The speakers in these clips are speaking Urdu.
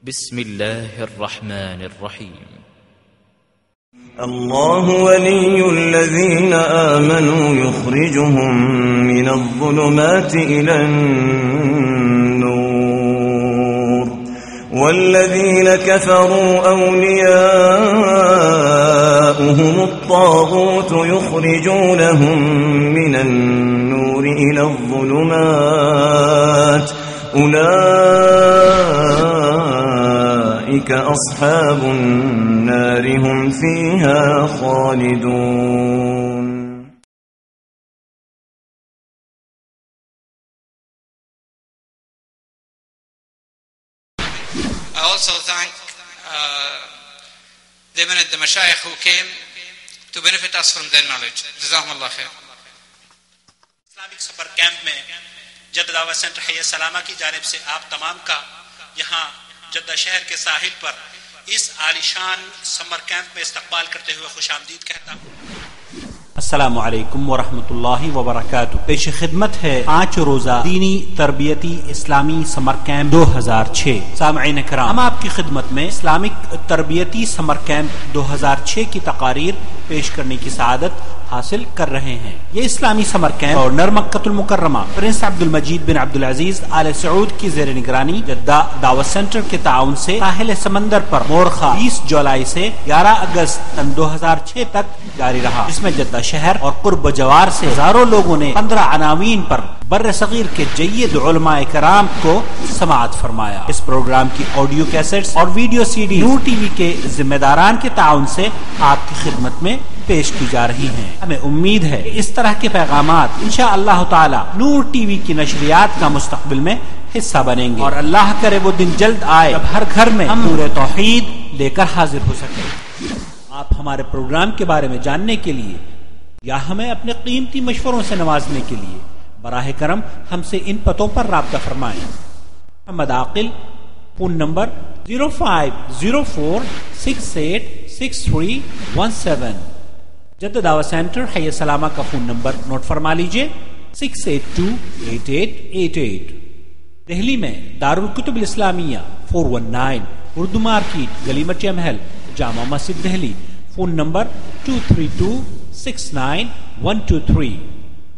بسم الله الرحمن الرحيم. الله ولي الذين آمنوا يخرجهم من الظلمات إلى النور والذين كفروا أولياؤهم الطاغوت يخرجونهم من النور إلى الظلمات أولئك أصحاب النار هم فيها خالدون. I also thank the Mashayikh who came to benefit us from their knowledge. Jazakumullah khair. Islamic super camp میں جدہ دعوت سینٹر حی السلامہ کی جانب سے آپ تمام کا یہاں جدہ شہر کے ساحل پر اس عالیشان سمر کیمپ میں استقبال کرتے ہوئے خوش آمدید کہتا ہوں. السلام علیکم ورحمۃ اللہ وبرکاتہ. پیش خدمت ہے 5 روزہ دینی تربیتی اسلامی سمر کیمپ 2006. سامعین کرام، ہم آپ کی خدمت میں اسلامک تربیتی سمر کیمپ 2006 کی تقاریر پیش کرنے کی سعادت حاصل کر رہے ہیں. یہ اسلامی سمر کیمپ اور مکۃ المکرمہ پرنس عبد المجید بن عبد العزیز آل سعود کی زیر نگرانی جدہ دعوت سینٹر کے تعاون سے ساحل سمندر پر مورخہ 20 جولائی سے 11 اگست 2006 تک جاری رہا، جس میں جدہ شہر اور قرب جوار سے ہزاروں لوگوں نے 15 عناوین پر بر صغیر کے جید علماء کرام کو سماعت فرمایا. اس پروگرام کی آڈیو کیسٹس اور ویڈیو سی ڈی نور ٹی وی کے ذمہ داران کے تعاون سے آپ کی خدمت میں پیش کی جا رہی ہیں. ہمیں امید ہے کہ اس طرح کے پیغامات انشاءاللہ تعالی نور ٹی وی کی نشریات کا مستقبل میں حصہ بنیں گے، اور اللہ کرے وہ دن جلد آئے جب ہر گھر میں ہم نور توحید لے کر حاضر ہو سکیں. آپ ہمارے پروگرام کے بارے میں جاننے کے لیے یا ہمیں اپنے قیمتی مشوروں سے نوازنے کے لیے براہ کرم ہم سے ان پتوں پر رابطہ فرمائیں. محمد عاقل، فون نمبر 0504686317. جدہ دعوت سینٹر حی السلامہ کا فون نمبر نوٹ فرما لیجئے 6828888. دہلی میں دارالکتب الاسلامیہ 419 اردو مارکیٹ، گلی مچیا محل، جامع مسجد دہلی. Phone number 232699123.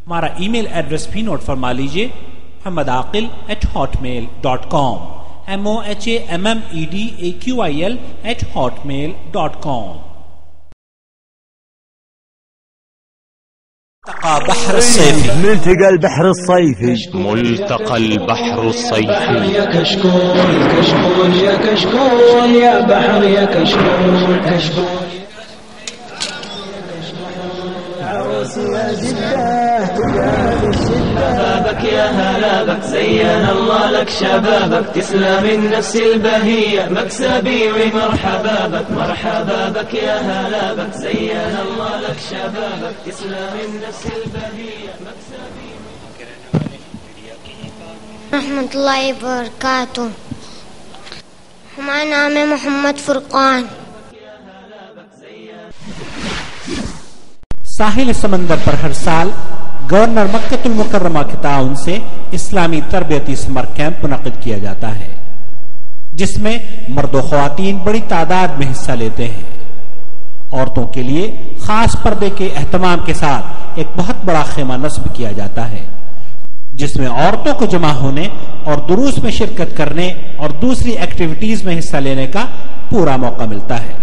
ہمارا ای میل ایڈریس بھی نوٹ فرما لیجئے muhammadaqil@hotmail.com mohammedaqil@hotmail.com. بحر الصيفي، ملتقى البحر الصيفي، ملتقى البحر الصيفي. يا كشكول كشكول يا كشكول يا بحر يا كشكول كشكول. عروس يا جدة تجاب الشدة، شبابك يا هلا بك زين الله لك شبابك، تسلم النفس البهية مكسبي ومرحبا بك، مرحبا بك يا هلا بك زين الله لك شبابك، تسلم النفس البهية مكسبي. رحمۃ اللہ وبرکاتہ. ہمارا نام ہے محمد فرقان. ساحل سمندر پر ہر سال گورنر مکۃ المکرمہ کے تعاون سے اسلامی تربیتی سمر کیمپ منعقد کیا جاتا ہے، جس میں مرد و خواتین بڑی تعداد میں حصہ لیتے ہیں. عورتوں کے لیے خاص پردے کے اہتمام کے ساتھ ایک بہت بڑا خیمہ نصب کیا جاتا ہے، جس میں عورتوں کو جمع ہونے اور دروس میں شرکت کرنے اور دوسری ایکٹیویٹیز میں حصہ لینے کا پورا موقع ملتا ہے.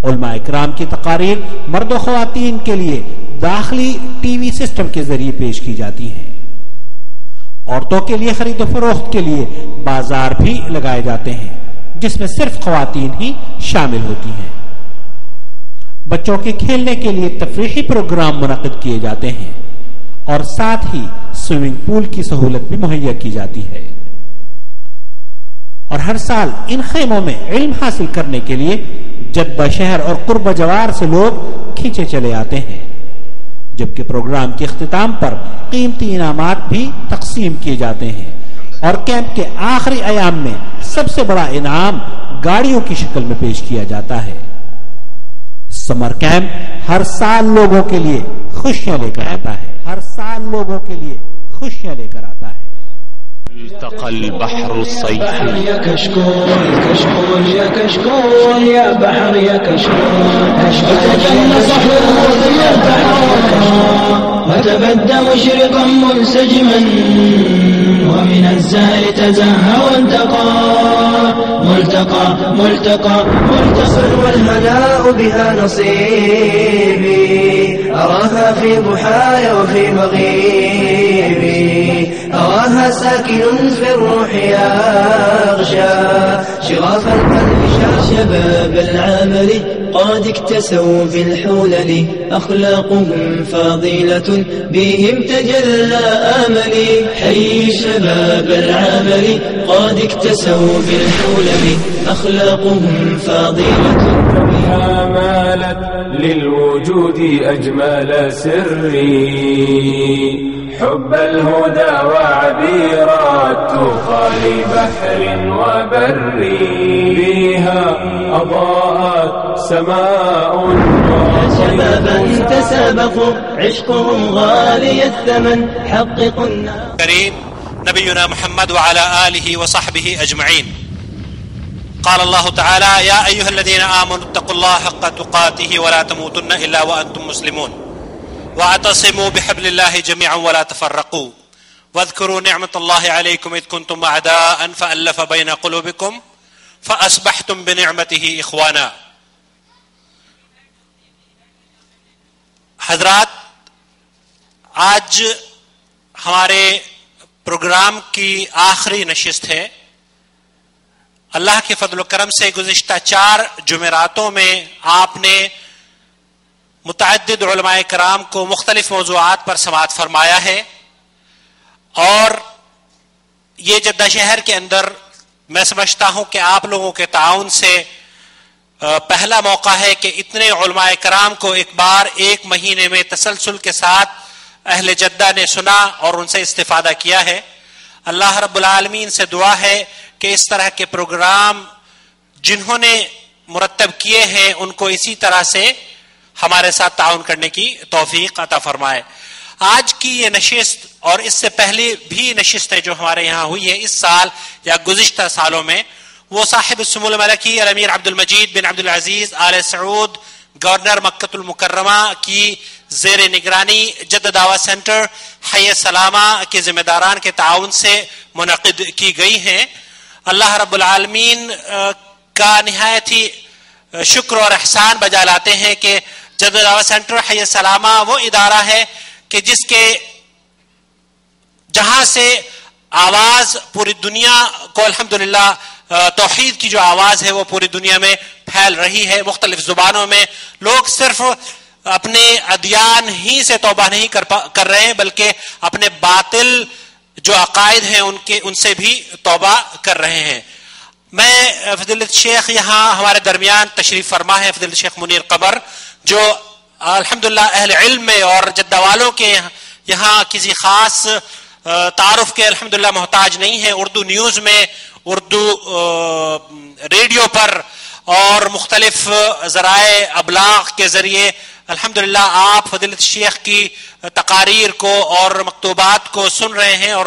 علماء اکرام کی تقاریر مرد و خواتین کے لیے داخلی ٹی وی سسٹم کے ذریعے پیش کی جاتی ہیں. عورتوں کے لیے خرید و فروخت کے لیے بازار بھی لگائے جاتے ہیں، جس میں صرف خواتین ہی شامل ہوتی ہیں. بچوں کے کھیلنے کے لیے تفریحی پروگرام منعقد کیے جاتے ہیں اور ساتھ ہی سوئمنگ پول کی سہولت بھی مہیا کی جاتی ہے. اور ہر سال ان خیموں میں علم حاصل کرنے کے لیے جدہ شہر اور قرب جوار سے لوگ کھینچے چلے آتے ہیں، جبکہ پروگرام کے اختتام پر قیمتی انعامات بھی تقسیم کیے جاتے ہیں. اور کیمپ کے آخری ایام میں سب سے بڑا انعام گاڑیوں کی شکل میں پیش کیا جاتا ہے. سمر کیمپ ہر سال لوگوں کے لیے خوشیاں لے کر آتا ہے، ہر سال لوگوں کے لیے خوشیاں لے کر آتا ہے. التقى البحر الصيفي. يا كشكول كشكول يا كشكول يا بحر يا كشكول تجلى صحوه يا بحر وتبدى مشرقا منسجما ومن الزهر تزهى وانتقى ملتقى والهناء بها نصيبي أراها في ضحايا وفي مغيبي أراها ساكن في الروح يغشى شغاف القلب شباب العمل قد اكتسوا بالحلل أخلاقهم فضيلة بهم تجلى آملي حي شباب العمل قد اكتسوا بالحلل أخلاقهم فضيلة بها مالت للوجود أجمل سري حب الهدى وعبير التقى لبحر وبر بها أضاءت سماء شبابا تسابقوا عشقهم غالي الثمن حققوا کریم نبینا محمد وعلى آله وصحبه أجمعين. قال الله تعالى يا أيها الذين آمنوا اتقوا الله حق تقاته ولا تموتن إلا وأنتم مسلمون واعتصموا بحبل الله جميعا ولا تفرقوا واذكروا نعمة الله عليكم إذ كنتم أعداء فألف بين قلوبكم فأصبحتم بنعمته إخوانا. حضرات، آج ہمارے پروگرام کی آخری نشست ہے. اللہ کے فضل و کرم سے گزشتہ 4 جمعراتوں میں آپ نے متعدد علماء کرام کو مختلف موضوعات پر سماعت فرمایا ہے، اور یہ جدہ شہر کے اندر میں سمجھتا ہوں کہ آپ لوگوں کے تعاون سے پہلا موقع ہے کہ اتنے علماء کرام کو ایک بار 1 مہینے میں تسلسل کے ساتھ اہل جدہ نے سنا اور ان سے استفادہ کیا ہے. اللہ رب العالمین سے دعا ہے کہ اس طرح کے پروگرام جنہوں نے مرتب کیے ہیں ان کو اسی طرح سے ہمارے ساتھ تعاون کرنے کی توفیق عطا فرمائے. آج کی یہ نشست اور اس سے پہلے بھی نشستیں جو ہمارے یہاں ہوئی ہے اس سال یا گزشتہ سالوں میں، وہ صاحب السمو الملکی الامیر عبد المجید بن عبد العزیز آل سعود گورنر مکہ المکرمہ کی زیر نگرانی جدہ دعویٰ سینٹر حی سلامہ کے ذمہ داران کے تعاون سے منعقد کی گئی ہیں. اللہ رب العالمین کا نہایت ہی شکر اور احسان بجا لاتے ہیں کہ جدہ دعویٰ سینٹر حی سلامہ وہ ادارہ ہے کہ جس کے جہاں سے آواز پوری دنیا کو الحمدللہ توحید کی جو آواز ہے وہ پوری دنیا میں پھیل رہی ہے. مختلف زبانوں میں لوگ صرف اپنے ادیان ہی سے توبہ نہیں کر رہے ہیں بلکہ اپنے باطل جو عقائد ہیں ان سے بھی توبہ کر رہے ہیں. میں فضیلت شیخ یہاں ہمارے درمیان تشریف فرما ہے فضیلت شیخ منیر قمر، جو الحمدللہ اہل علم میں اور جدہ والوں کے یہاں کسی خاص تعارف کے الحمدللہ محتاج نہیں ہے. اردو نیوز میں، اردو ریڈیو پر اور مختلف ذرائع ابلاغ کے ذریعے الحمدللہ آپ فضیلت شیخ کی تقاریر کو اور مکتوبات کو سن رہے ہیں، اور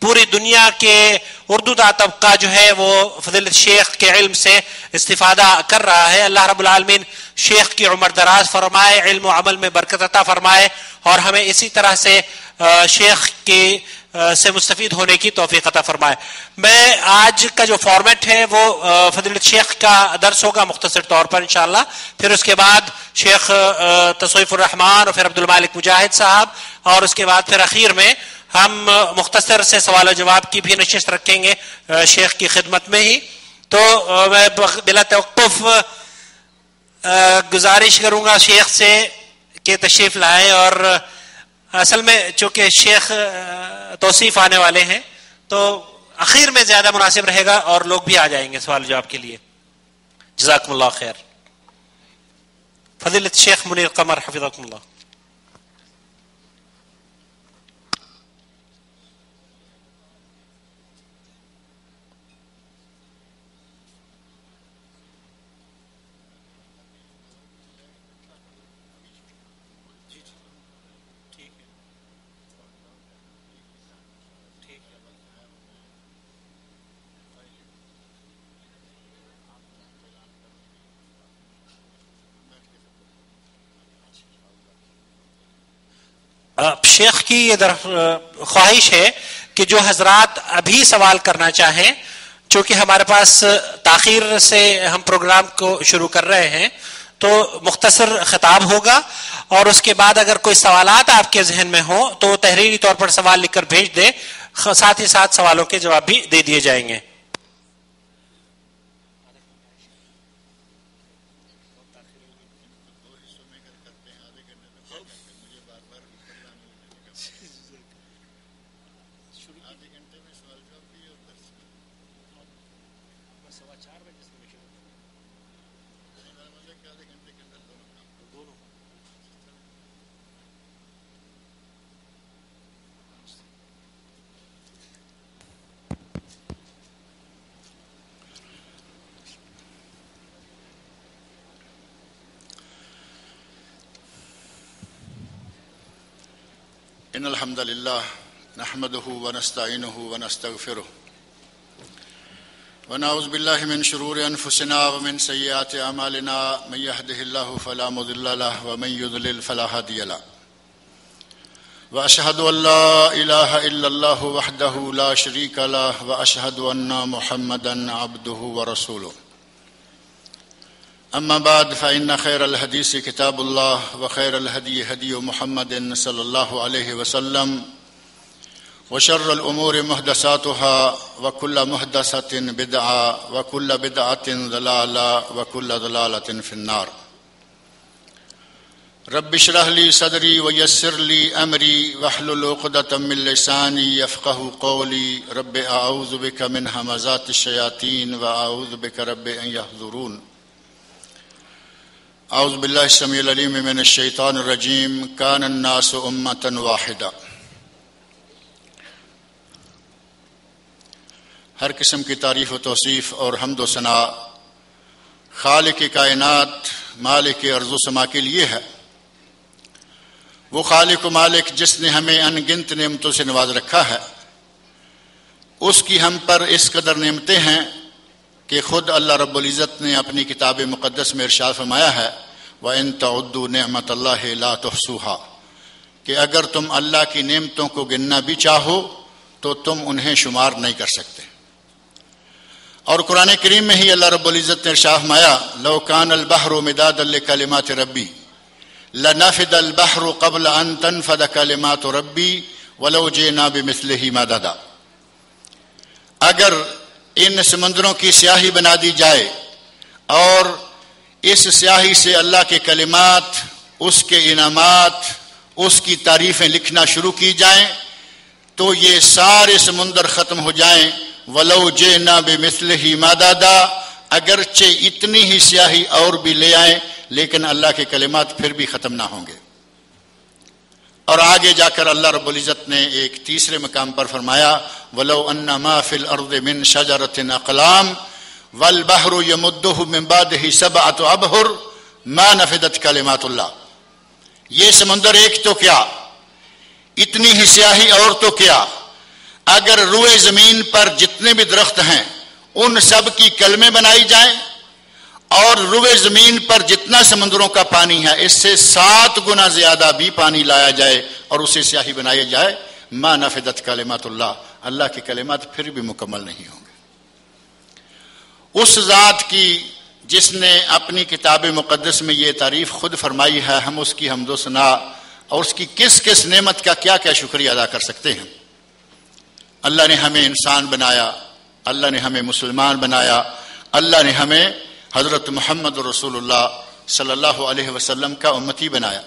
پوری دنیا کے اردو دا طبقہ جو ہے وہ فضیلت شیخ کے علم سے استفادہ کر رہا ہے. اللہ رب العالمین شیخ کی عمر دراز فرمائے، علم و عمل میں برکت عطا فرمائے، اور ہمیں اسی طرح سے شیخ کی سے مستفید ہونے کی توفیق عطا فرمائے. میں آج کا جو فارمیٹ ہے وہ فضیلت شیخ کا درس ہوگا مختصر طور پر انشاءاللہ، پھر اس کے بعد شیخ تصویف الرحمان اور پھر عبد المالک مجاہد صاحب، اور اس کے بعد پھر اخیر میں ہم مختصر سے سوال و جواب کی بھی نشست رکھیں گے شیخ کی خدمت میں ہی. تو میں بلا توقف گزارش کروں گا شیخ سے کہ تشریف لائیں، اور اصل میں چونکہ شیخ توصیف آنے والے ہیں تو اخیر میں زیادہ مناسب رہے گا اور لوگ بھی آ جائیں گے سوال جواب کے لیے. جزاکم اللہ خیر. فضیلت شیخ منیر قمر حفظکم اللہ. شیخ کی یہ خواہش ہے کہ جو حضرات ابھی سوال کرنا چاہیں، چونکہ ہمارے پاس تاخیر سے ہم پروگرام کو شروع کر رہے ہیں، تو مختصر خطاب ہوگا، اور اس کے بعد اگر کوئی سوالات آپ کے ذہن میں ہوں تو تحریری طور پر سوال لکھ کر بھیج دیں، ساتھ ہی ساتھ سوالوں کے جواب بھی دے دیے جائیں گے۔ إن الحمد لله نحمده ونستعينه ونستغفره ونعوذ بالله من شرور أنفسنا ومن سيئات أعمالنا من يهده الله فلا مضل له ومن يضلل فلا هادي له وأشهد أن لا إله إلا الله وحده لا شريك له وأشهد أن محمدا عبده ورسوله أما بعد فإن خير الحديث كتاب الله وخير الهدي هدي محمد صلى الله عليه وسلم وشر الأمور محدثاتها وكل محدثة بدعة وكل بدعة ضلالة وكل ضلالة في النار رب اشرح لي صدري ويسر لي أمري واحلل عقدة من لساني يفقهوا قولي رب أعوذ بك من همزات الشياطين وأعوذ بك رب أن يحضرون اعوذ باللہ السمیع العلیم من الشیطان الرجیم کان الناس امۃ واحدہ۔ ہر قسم کی تعریف و توصیف اور حمد و ثنا خالق کائنات مالک ارض و سما کے لیے ہے۔ وہ خالق و مالک جس نے ہمیں ان گنت نعمتوں سے نواز رکھا ہے، اس کی ہم پر اس قدر نعمتیں ہیں کہ خود اللہ رب العزت نے اپنی کتاب مقدس میں ارشاد فرمایا ہے وَإِن تَعُدُّوا نِعْمَةَ اللَّهِ لَا تُحْصُوهَا، کہ اگر تم اللہ کی نعمتوں کو گننا بھی چاہو تو تم انہیں شمار نہیں کر سکتے۔ اور قرآن کریم میں ہی اللہ رب العزت نے ارشاد فرمایا لَوْ كَانَ الْبَحْرُ مِدَادًا لِكَلِمَاتِ رَبِّي لَنَفِدَ الْبَحْرُ قَبْلَ أَن تَنفَدَ كَلِمَاتُ رَبِّي وَلَوْ جِئْنَا بِمِثْلِهِ مَدَدًا، اگر ان سمندروں کی سیاہی بنا دی جائے اور اس سیاہی سے اللہ کے کلمات، اس کے انعامات، اس کی تعریفیں لکھنا شروع کی جائیں تو یہ سارے سمندر ختم ہو جائیں۔ وَلَوْ جِئْنَا بِمِثْلِهِ مَدَدًا، اگرچہ اتنی ہی سیاہی اور بھی لے آئیں لیکن اللہ کے کلمات پھر بھی ختم نہ ہوں گے۔ اور آگے جا کر اللہ رب العزت نے ایک تیسرے مقام پر فرمایا وَلَوْ أَنَّ مَا فِي الْأَرْضِ مِن شَجَرَةٍ أَقْلَامٍ وَالْبَحْرُ يَمُدُّهُ مِن بَعْدِهِ سَبْعَةُ أَبْحُرٍ مَا نَفِدَتْ كَلِمَاتُ اللَّهِ، یہ سمندر ایک تو کیا، اتنی ہی سیاہی اور تو کیا، اگر روئے زمین پر جتنے بھی درخت ہیں ان سب کی کلمیں بنائی جائیں اور روئے زمین پر جتنا سمندروں کا پانی ہے اس سے 7 گنا زیادہ بھی پانی لایا جائے اور اسے سیاہی بنایا جائے، ما نفدت کلمات اللہ، اللہ کی کلمات پھر بھی مکمل نہیں ہوں گے۔ اس ذات کی جس نے اپنی کتاب مقدس میں یہ تعریف خود فرمائی ہے، ہم اس کی حمد و ثنا اور اس کی کس کس نعمت کا کیا کیا شکریہ ادا کر سکتے ہیں۔ اللہ نے ہمیں انسان بنایا، اللہ نے ہمیں مسلمان بنایا، اللہ نے ہمیں حضرت محمد رسول اللہ صلی اللہ علیہ وسلم کا امتی بنایا،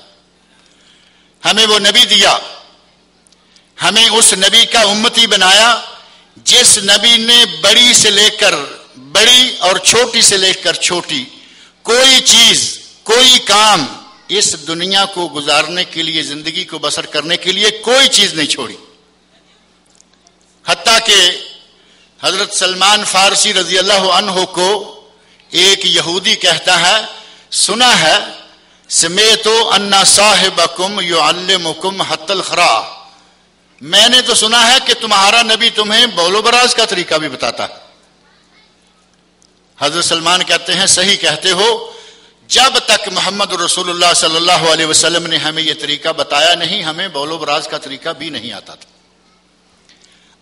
ہمیں وہ نبی دیا، ہمیں اس نبی کا امتی بنایا جس نبی نے بڑی سے لے کر بڑی اور چھوٹی سے لے کر چھوٹی کوئی چیز، کوئی کام اس دنیا کو گزارنے کے لیے، زندگی کو بسر کرنے کے لیے کوئی چیز نہیں چھوڑی۔ حتیٰ کہ حضرت سلمان فارسی رضی اللہ عنہ کو ایک یہودی کہتا ہے سنا ہے سمیت ان صاحبکم یعلمکم حتی الخراء، میں نے تو سنا ہے کہ تمہارا نبی تمہیں بول و براز کا طریقہ بھی بتاتا ہے۔ حضرت سلمان کہتے ہیں صحیح کہتے ہو، جب تک محمد رسول اللہ صلی اللہ علیہ وسلم نے ہمیں یہ طریقہ بتایا نہیں، ہمیں بول و براز کا طریقہ بھی نہیں آتا تھا۔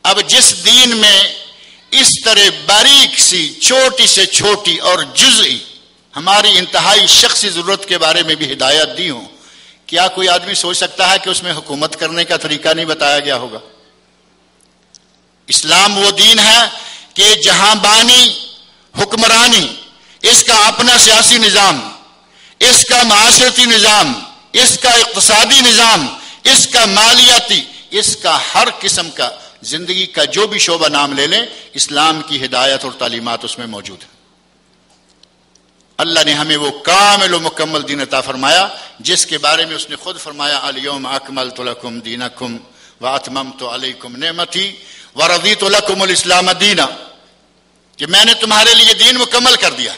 اب جس دین میں اس طرح باریک سی چھوٹی سے چھوٹی اور جزئی ہماری انتہائی شخصی ضرورت کے بارے میں بھی ہدایت دی ہوں، کیا کوئی آدمی سوچ سکتا ہے کہ اس میں حکومت کرنے کا طریقہ نہیں بتایا گیا ہوگا؟ اسلام وہ دین ہے کہ جہاں بانی حکمرانی، اس کا اپنا سیاسی نظام، اس کا معاشرتی نظام، اس کا اقتصادی نظام، اس کا مالیاتی، اس کا ہر قسم کا زندگی کا جو بھی شعبہ نام لے لیں، اسلام کی ہدایت اور تعلیمات اس میں موجود ہیں۔ اللہ نے ہمیں وہ کامل و مکمل دین عطا فرمایا جس کے بارے میں اس نے خود فرمایا الیوم اکملت لکم دینکم واتممت علیکم نعمتی ورضیت لکم الاسلام دینا، کہ میں نے تمہارے لیے دین مکمل کر دیا۔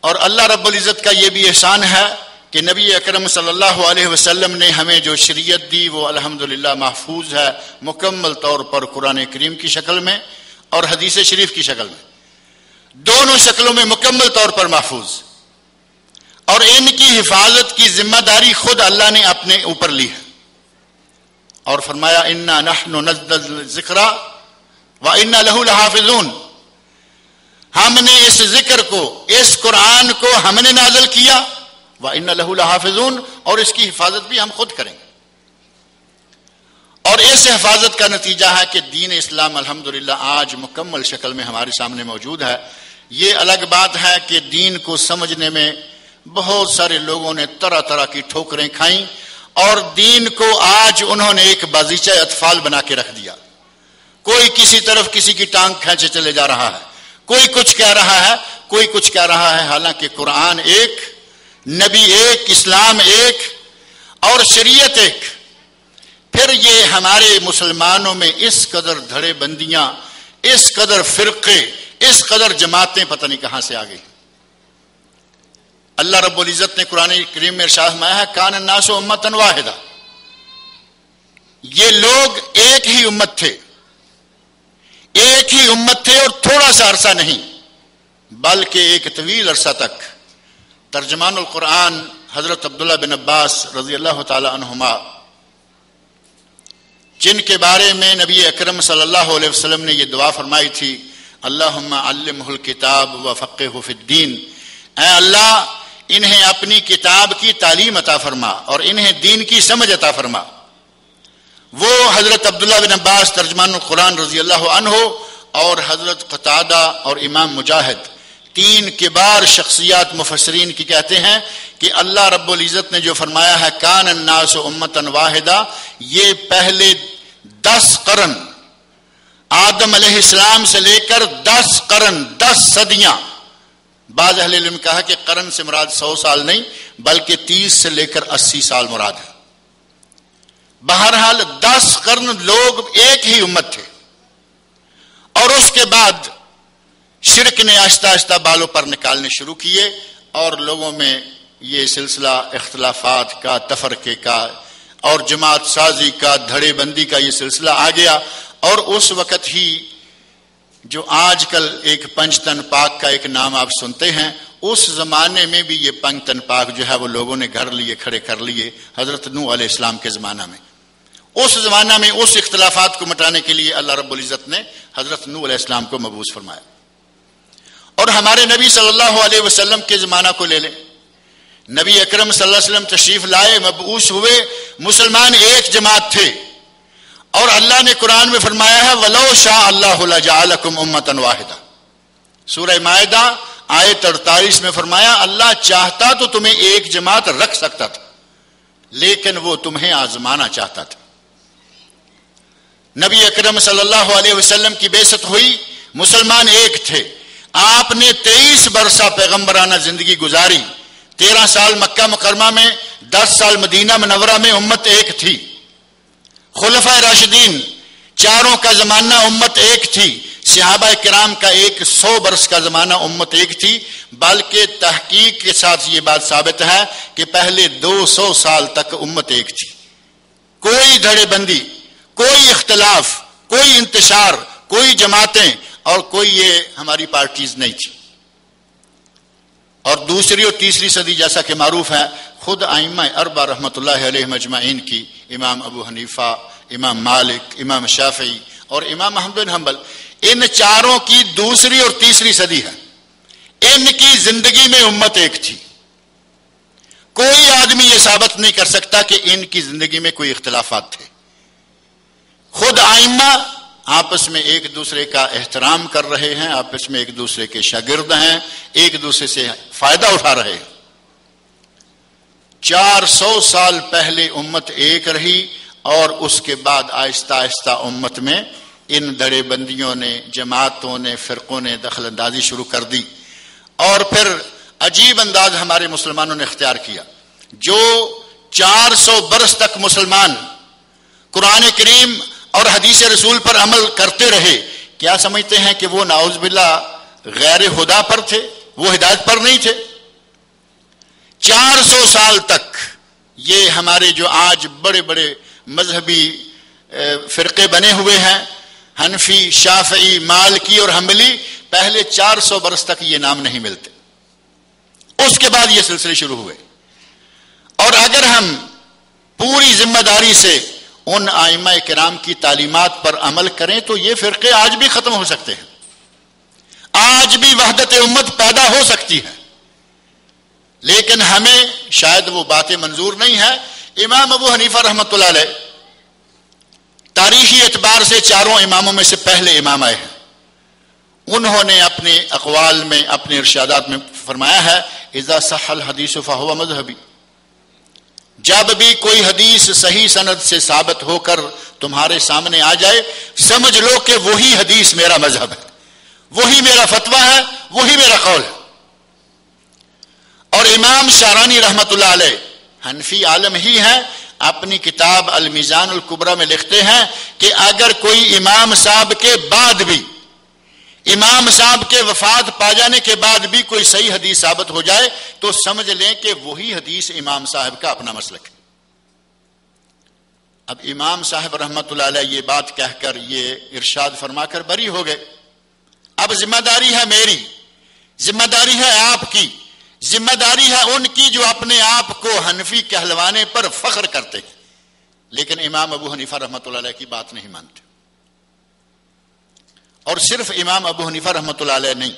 اور اللہ رب العزت کا یہ بھی احسان ہے کہ نبی اکرم صلی اللہ علیہ وسلم نے ہمیں جو شریعت دی وہ الحمدللہ محفوظ ہے مکمل طور پر قرآن کریم کی شکل میں اور حدیث شریف کی شکل میں، دونوں شکلوں میں مکمل طور پر محفوظ، اور ان کی حفاظت کی ذمہ داری خود اللہ نے اپنے اوپر لی ہے اور فرمایا انا نحن نزلنا الذکر وانا لہ لحافظون، ہم نے اس ذکر کو، اس قرآن کو ہم نے نازل کیا، وَإِنَّ لَهُ لَحَافِظُونَ، اور اس کی حفاظت بھی ہم خود کریں گے۔ اور اس حفاظت کا نتیجہ ہے کہ دین اسلام الحمدللہ آج مکمل شکل میں ہمارے سامنے موجود ہے۔ یہ الگ بات ہے کہ دین کو سمجھنے میں بہت سارے لوگوں نے طرح طرح کی ٹھوکریں کھائیں اور دین کو آج انہوں نے ایک بازیچہ اطفال بنا کے رکھ دیا۔ کوئی کسی طرف کسی کی ٹانگ کھینچے چلے جا رہا ہے، کوئی کچھ کہہ رہا ہے، کوئی کچھ کہہ رہا ہے، حالانکہ قرآن ایک، نبی ایک، اسلام ایک اور شریعت ایک۔ پھر یہ ہمارے مسلمانوں میں اس قدر دھڑے بندیاں، اس قدر فرقے، اس قدر جماعتیں پتہ نہیں کہاں سے آ گئی۔ اللہ رب العزت نے قرآن کریم میں ارشاد فرمایا ہے کان الناس امۃ واحدہ، یہ لوگ ایک ہی امت تھے، ایک ہی امت تھے، اور تھوڑا سا عرصہ نہیں بلکہ ایک طویل عرصہ تک۔ ترجمان القرآن حضرت عبداللہ بن عباس رضی اللہ تعالی عنہما، جن کے بارے میں نبی اکرم صلی اللہ علیہ وسلم نے یہ دعا فرمائی تھی اللہم علمہ الکتاب وفقہہ فی الدین، اے اللہ انہیں اپنی کتاب کی تعلیم عطا فرما اور انہیں دین کی سمجھ عطا فرما۔ وہ حضرت عبداللہ بن عباس ترجمان القرآن رضی اللہ عنہ اور حضرت قتادہ اور امام مجاہد، تین کبار شخصیات مفسرین کی کہتے ہیں کہ اللہ رب العزت نے جو فرمایا ہے کان الناس امۃ واحدہ، یہ پہلے 10 قرن، آدم علیہ السلام سے لے کر 10 قرن، 10 صدیاں، بعض اہل علم کہا کہ قرن سے مراد 100 سال نہیں بلکہ 30 سے لے کر 80 سال مراد ہے۔ بہرحال 10 قرن لوگ ایک ہی امت تھے، اور اس کے بعد شرک نے آہستہ آہستہ بالوں پر نکالنے شروع کیے اور لوگوں میں یہ سلسلہ اختلافات کا، تفرقے کا اور جماعت سازی کا، دھڑے بندی کا یہ سلسلہ آ گیا۔ اور اس وقت ہی جو آج کل ایک پنجتن پاک کا ایک نام آپ سنتے ہیں، اس زمانے میں بھی یہ پنجتن پاک جو ہے وہ لوگوں نے گھر لیے، کھڑے کر لیے حضرت نوح علیہ السلام کے زمانہ میں۔ اس زمانہ میں اس اختلافات کو مٹانے کے لیے اللہ رب العزت نے حضرت نوح علیہ السلام کو مبعوث فرمایا۔ اور ہمارے نبی صلی اللہ علیہ وسلم کے زمانہ کو لے لیں، نبی اکرم صلی اللہ علیہ وسلم تشریف لائے، مبعوث ہوئے، مسلمان ایک جماعت تھے، اور اللہ نے قرآن میں فرمایا ہے وَلَوْ شَاءَ اللَّهُ لَجَعَلَكُمْ أُمَّةً وَاحِدَةً، سورہ مائدہ آیت 48 میں فرمایا اللہ چاہتا تو تمہیں ایک جماعت رکھ سکتا تھا، لیکن وہ تمہیں آزمانا چاہتا تھا۔ نبی اکرم صلی اللہ علیہ وسلم کی بعثت ہوئی، مسلمان ایک تھے، آپ نے 23 برسہ پیغمبرانہ زندگی گزاری، 13 سال مکہ مکرمہ میں، 10 سال مدینہ منورہ میں، امت ایک تھی۔ خلفائے راشدین چاروں کا زمانہ امت ایک تھی، صحابہ کرام کا 100 برس کا زمانہ امت ایک تھی، بلکہ تحقیق کے ساتھ یہ بات ثابت ہے کہ پہلے 200 سال تک امت ایک تھی۔ کوئی دھڑے بندی، کوئی اختلاف، کوئی انتشار، کوئی جماعتیں اور کوئی یہ ہماری پارٹیز نہیں تھی۔ اور دوسری اور تیسری صدی جیسا کہ معروف ہے خود ائمہ اربعہ رحمۃ اللہ علیہ مجمعین کی، امام ابو حنیفہ، امام مالک، امام شافعی اور امام احمد بن حنبل، ان چاروں کی دوسری اور تیسری صدی ہے. ان کی زندگی میں امت ایک تھی. کوئی آدمی یہ ثابت نہیں کر سکتا کہ ان کی زندگی میں کوئی اختلافات تھے. خود ائمہ آپس میں ایک دوسرے کا احترام کر رہے ہیں، آپس میں ایک دوسرے کے شاگرد ہیں، ایک دوسرے سے فائدہ اٹھا رہے ہیں. 400 سال پہلے امت ایک رہی اور اس کے بعد آہستہ آہستہ امت میں ان دڑے بندیوں نے، جماعتوں نے، فرقوں نے دخل اندازی شروع کر دی. اور پھر عجیب انداز ہمارے مسلمانوں نے اختیار کیا. جو 400 برس تک مسلمان قرآن کریم اور حدیث رسول پر عمل کرتے رہے، کیا سمجھتے ہیں کہ وہ نعوذ باللہ غیر خدا پر تھے؟ وہ ہدایت پر نہیں تھے؟ 400 سال تک یہ ہمارے جو آج بڑے بڑے مذہبی فرقے بنے ہوئے ہیں، حنفی، شافعی، مالکی اور حنبلی، پہلے 400 برس تک یہ نام نہیں ملتے. اس کے بعد یہ سلسلے شروع ہوئے. اور اگر ہم پوری ذمہ داری سے ان ائمہ کرام کی تعلیمات پر عمل کریں تو یہ فرقے آج بھی ختم ہو سکتے ہیں، آج بھی وحدت امت پیدا ہو سکتی ہے. لیکن ہمیں شاید وہ باتیں منظور نہیں ہے. امام ابو حنیفہ رحمۃ اللہ علیہ تاریخی اعتبار سے چاروں اماموں میں سے پہلے امام آئے ہیں. انہوں نے اپنے اقوال میں، اپنے ارشادات میں فرمایا ہے اذا صح الحدیث فہو مذہبی. جب بھی کوئی حدیث صحیح سند سے ثابت ہو کر تمہارے سامنے آ جائے، سمجھ لو کہ وہی حدیث میرا مذہب ہے، وہی میرا فتویٰ ہے، وہی میرا قول ہے. اور امام شارانی رحمۃ اللہ علیہ حنفی عالم ہی ہیں، اپنی کتاب المیزان الکبریٰ میں لکھتے ہیں کہ اگر کوئی امام صاحب کے بعد بھی، امام صاحب کے وفات پا جانے کے بعد بھی کوئی صحیح حدیث ثابت ہو جائے تو سمجھ لیں کہ وہی حدیث امام صاحب کا اپنا مسلک ہے. اب امام صاحب رحمۃ اللہ علیہ یہ بات کہہ کر، یہ ارشاد فرما کر بری ہو گئے. اب ذمہ داری ہے میری، ذمہ داری ہے آپ کی، ذمہ داری ہے ان کی جو اپنے آپ کو حنفی کہلوانے پر فخر کرتے ہیں لیکن امام ابو حنیفہ رحمۃ اللہ علیہ کی بات نہیں مانتے. اور صرف امام ابو حنیفہ رحمۃ اللہ علیہ نہیں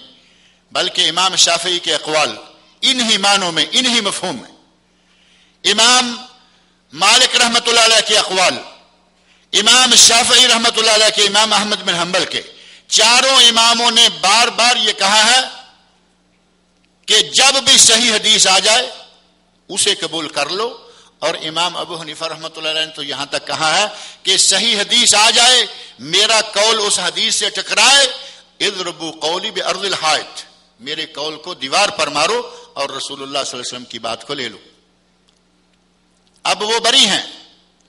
بلکہ امام شافعی کے اقوال انہی معنوں میں، انہی مفہوم میں، امام مالک رحمۃ اللہ علیہ کے اقوال، امام شافعی رحمۃ اللہ علیہ کے، امام احمد بن حنبل کے، چاروں اماموں نے بار بار یہ کہا ہے کہ جب بھی صحیح حدیث آ جائے اسے قبول کر لو. اور امام ابو حنیفہ رحمۃ اللہ علیہ نے تو یہاں تک کہا ہے کہ صحیح حدیث آ جائے، میرا قول اس حدیث سے ٹکرائے، اضربوا قولی بارض الحائط، میرے قول کو دیوار پر مارو اور رسول اللہ صلی اللہ علیہ وسلم کی بات کو لے لو. اب وہ بری ہیں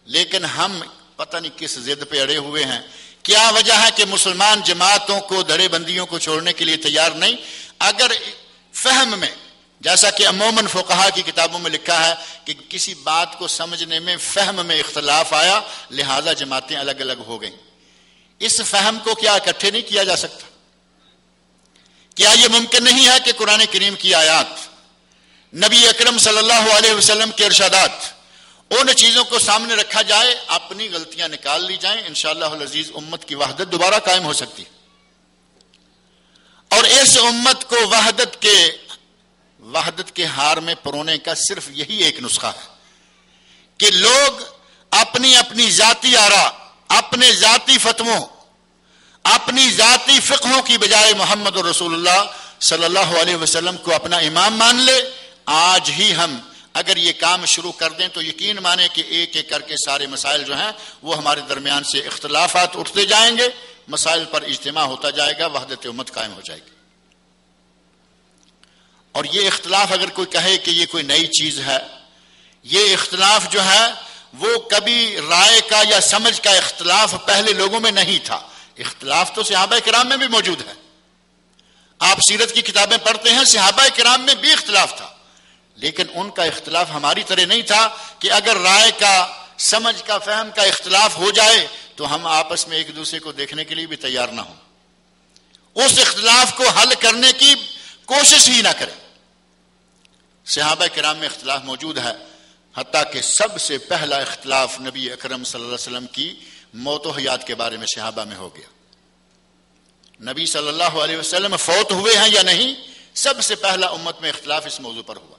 لیکن ہم پتہ نہیں کس ضد پہ اڑے ہوئے ہیں. کیا وجہ ہے کہ مسلمان جماعتوں کو، دڑے بندیوں کو چھوڑنے کے لیے تیار نہیں؟ اگر فہم میں، جیسا کہ عموماً فقہا کی کتابوں میں لکھا ہے کہ کسی بات کو سمجھنے میں، فہم میں اختلاف آیا لہذا جماعتیں الگ الگ ہو گئیں. اس فہم کو کیا اکٹھے نہیں کیا جا سکتا؟ کیا یہ ممکن نہیں ہے کہ قرآن کریم کی آیات، نبی اکرم صلی اللہ علیہ وسلم کے ارشادات، ان چیزوں کو سامنے رکھا جائے، اپنی غلطیاں نکال لی جائیں، انشاءاللہ العزیز امت کی وحدت دوبارہ قائم ہو سکتی ہے. اور اس امت کو وحدت کے ہار میں پرونے کا صرف یہی ایک نسخہ ہے کہ لوگ اپنی اپنی ذاتی آراء، اپنے ذاتی فتووں، اپنی ذاتی فقہوں کی بجائے محمد رسول اللہ صلی اللہ علیہ وسلم کو اپنا امام مان لے. آج ہی ہم اگر یہ کام شروع کر دیں تو یقین مانیں کہ ایک ایک کر کے سارے مسائل جو ہیں وہ ہمارے درمیان سے اختلافات اٹھتے جائیں گے، مسائل پر اجتماع ہوتا جائے گا، وحدت امت قائم ہو جائے گی. اور یہ اختلاف اگر کوئی کہے کہ یہ کوئی نئی چیز ہے، یہ اختلاف جو ہے وہ کبھی رائے کا یا سمجھ کا اختلاف پہلے لوگوں میں نہیں تھا. اختلاف تو صحابہ کرام میں بھی موجود ہے. آپ سیرت کی کتابیں پڑھتے ہیں، صحابہ کرام میں بھی اختلاف تھا، لیکن ان کا اختلاف ہماری طرح نہیں تھا کہ اگر رائے کا، سمجھ کا، فہم کا اختلاف ہو جائے تو ہم آپس میں ایک دوسرے کو دیکھنے کے لیے بھی تیار نہ ہوں، اس اختلاف کو حل کرنے کی کوشش ہی نہ کریں. صحابہ کرام میں اختلاف موجود ہے، حتیٰ کہ سب سے پہلا اختلاف نبی اکرم صلی اللہ علیہ وسلم کی موت و حیات کے بارے میں صحابہ میں ہو گیا. نبی صلی اللہ علیہ وسلم فوت ہوئے ہیں یا نہیں، سب سے پہلا امت میں اختلاف اس موضوع پر ہوا.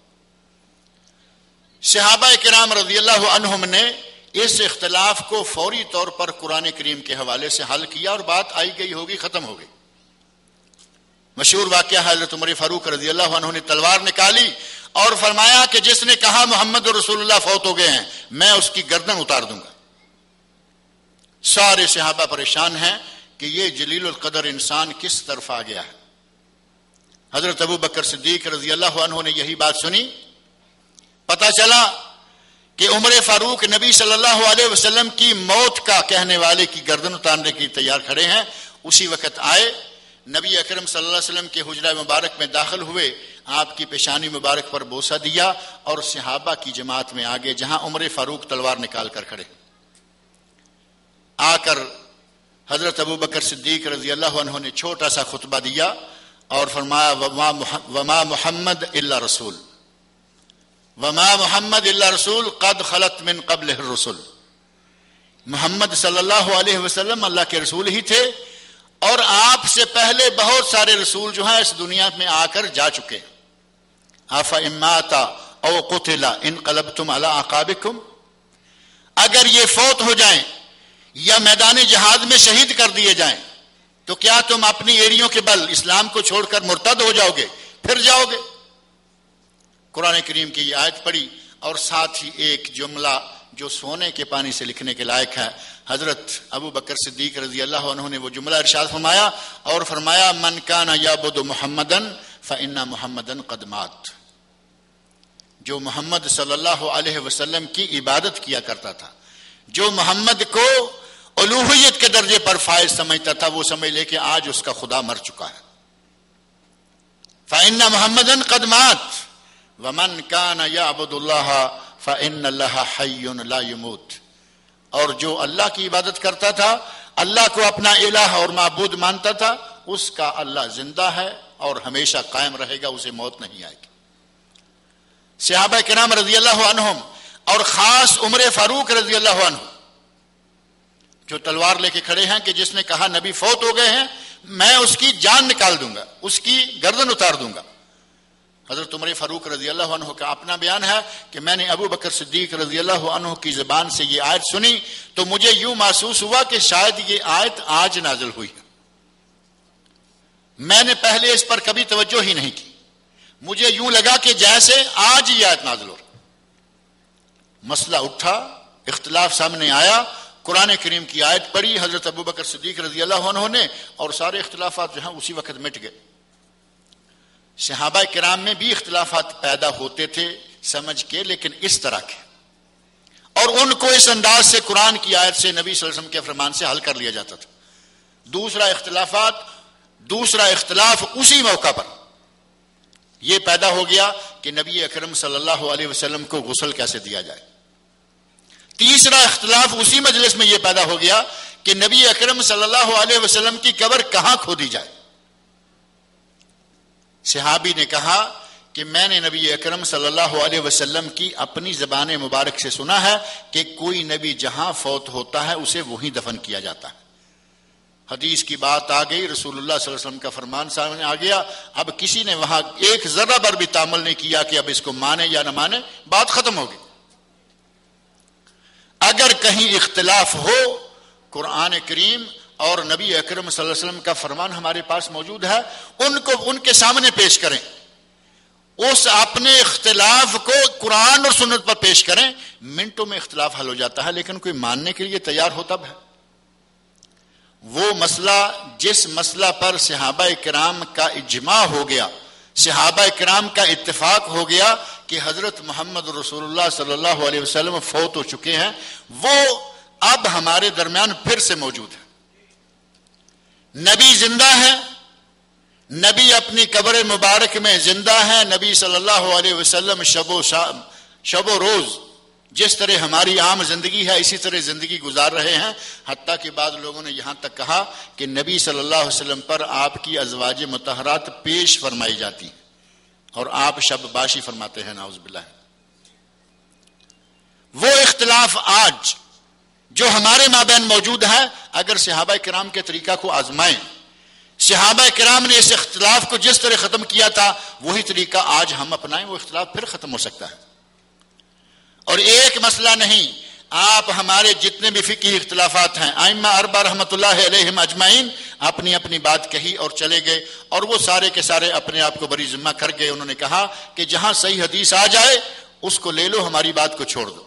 صحابہ کرام رضی اللہ عنہم نے اس اختلاف کو فوری طور پر قرآن کریم کے حوالے سے حل کیا اور بات آئی گئی ہوگی، ختم ہو گئی. مشہور واقعہ حضرت عمر فاروق رضی اللہ عنہ نے تلوار نکالی اور فرمایا کہ جس نے کہا محمد رسول اللہ فوت ہو گئے ہیں میں اس کی گردن اتار دوں گا. سارے صحابہ پریشان ہیں کہ یہ جلیل القدر انسان کس طرف آ گیا ہے. حضرت ابو بکر صدیق رضی اللہ عنہ نے یہی بات سنی. پتہ چلا کہ عمر فاروق نبی صلی اللہ علیہ وسلم کی موت کا کہنے والے کی گردن اتارنے کے تیار کھڑے ہیں. اسی وقت آئے، نبی اکرم صلی اللہ علیہ وسلم کے حجرہ مبارک میں داخل ہوئے، آپ کی پیشانی مبارک پر بوسہ دیا اور صحابہ کی جماعت میں آگے جہاں عمر فاروق تلوار نکال کر کھڑے. آ کر حضرت ابو بکر صدیق رضی اللہ عنہ نے چھوٹا سا خطبہ دیا اور فرمایا وما محمد الا رسول، وما محمد الا رسول قد خلت من قبلہ الرسل. محمد صلی اللہ علیہ وسلم اللہ کے رسول ہی تھے اور آپ سے پہلے بہت سارے رسول جو ہیں اس دنیا میں آ کر جا چکے. أَفَإِن مَاتَ أَوْ قُتِلَ انقلبتم علی اعقابکم، اگر یہ فوت ہو جائیں یا میدان جہاد میں شہید کر دیے جائیں تو کیا تم اپنی ایڑیوں کے بل اسلام کو چھوڑ کر مرتد ہو جاؤ گے، پھر جاؤ گے؟ قرآن کریم کی یہ آیت پڑھی اور ساتھ ہی ایک جملہ جو سونے کے پانی سے لکھنے کے لائق ہے. حضرت ابو بکر صدیق رضی اللہ عنہ نے وہ جملہ ارشاد فرمایا اور فرمایا من کان یعبد محمدن فإن محمدن قد مات. جو محمد صلی اللہ علیہ وسلم کی عبادت کیا کرتا تھا، جو محمد کو الوہیت کے درجے پر فائز سمجھتا تھا، وہ سمجھ لے کہ آج اس کا خدا مر چکا ہے. فإن محمدن قد مات ومن کان یعبد اللہ فإن اللہ حی لا یموت. اور جو اللہ کی عبادت کرتا تھا، اللہ کو اپنا الہ اور معبود مانتا تھا، اس کا اللہ زندہ ہے اور ہمیشہ قائم رہے گا، اسے موت نہیں آئے گی. صحابہ کرام رضی اللہ عنہم اور خاص عمر فاروق رضی اللہ عنہ جو تلوار لے کے کھڑے ہیں کہ جس نے کہا نبی فوت ہو گئے ہیں میں اس کی جان نکال دوں گا، اس کی گردن اتار دوں گا. حضرت عمر فاروق رضی اللہ عنہ کا اپنا بیان ہے کہ میں نے ابو بکر صدیق رضی اللہ عنہ کی زبان سے یہ آیت سنی تو مجھے یوں محسوس ہوا کہ شاید یہ آیت آج نازل ہوئی ہے. میں نے پہلے اس پر کبھی توجہ ہی نہیں کی، مجھے یوں لگا کہ جیسے آج یہ آیت نازل ہو. مسئلہ اٹھا، اختلاف سامنے آیا، قرآن کریم کی آیت پڑھی حضرت ابو بکر صدیق رضی اللہ عنہ نے اور سارے اختلافات جو ہیں اسی وقت مٹ گئے. صحابہ کرام میں بھی اختلافات پیدا ہوتے تھے سمجھ کے، لیکن اس طرح کے، اور ان کو اس انداز سے قرآن کی آیت سے نبی صلی اللہ علیہ وسلم کے فرمان سے حل کر لیا جاتا تھا. دوسرا اختلاف اسی موقع پر یہ پیدا ہو گیا کہ نبی اکرم صلی اللہ علیہ وسلم کو غسل کیسے دیا جائے. تیسرا اختلاف اسی مجلس میں یہ پیدا ہو گیا کہ نبی اکرم صلی اللہ علیہ وسلم کی قبر کہاں کھودی جائے. صحابی نے کہا کہ میں نے نبی اکرم صلی اللہ علیہ وسلم کی اپنی زبان مبارک سے سنا ہے کہ کوئی نبی جہاں فوت ہوتا ہے اسے وہیں دفن کیا جاتا ہے. حدیث کی بات آ گئی، رسول اللہ صلی اللہ علیہ وسلم کا فرمان سامنے آ گیا. اب کسی نے وہاں ایک ذرہ بر بھی تعامل نہیں کیا کہ اب اس کو مانے یا نہ مانے، بات ختم ہوگی. اگر کہیں اختلاف ہو، قرآن کریم اور نبی اکرم صلی اللہ علیہ وسلم کا فرمان ہمارے پاس موجود ہے، ان کو ان کے سامنے پیش کریں، اس اپنے اختلاف کو قرآن اور سنت پر پیش کریں. منٹوں میں اختلاف حل ہو جاتا ہے، لیکن کوئی ماننے کے لیے تیار ہو تب ہے. وہ مسئلہ جس مسئلہ پر صحابہ کرام کا اجماع ہو گیا، صحابہ کرام کا اتفاق ہو گیا کہ حضرت محمد رسول اللہ صلی اللہ علیہ وسلم فوت ہو چکے ہیں، وہ اب ہمارے درمیان پھر سے موجود ہے. نبی زندہ ہے، نبی اپنی قبر مبارک میں زندہ ہے. نبی صلی اللہ علیہ وسلم شب و روز جس طرح ہماری عام زندگی ہے اسی طرح زندگی گزار رہے ہیں. حتیٰ کہ بعض لوگوں نے یہاں تک کہا کہ نبی صلی اللہ علیہ وسلم پر آپ کی ازواج مطہرات پیش فرمائی جاتی ہیں اور آپ شب باشی فرماتے ہیں، نعوذ باللہ۔ وہ اختلاف آج جو ہمارے مابین موجود ہے، اگر صحابہ کرام کے طریقہ کو آزمائیں، صحابہ کرام نے اس اختلاف کو جس طرح ختم کیا تھا وہی طریقہ آج ہم اپنائیں، وہ اختلاف پھر ختم ہو سکتا ہے۔ اور ایک مسئلہ نہیں، آپ ہمارے جتنے بھی فقہی اختلافات ہیں، ائمہ اربعہ رحمۃ اللہ علیہم اجمعین اپنی اپنی بات کہی اور چلے گئے، اور وہ سارے کے سارے اپنے آپ کو بری ذمہ کر گئے۔ انہوں نے کہا کہ جہاں صحیح حدیث آ جائے اس کو لے لو، ہماری بات کو چھوڑ دو۔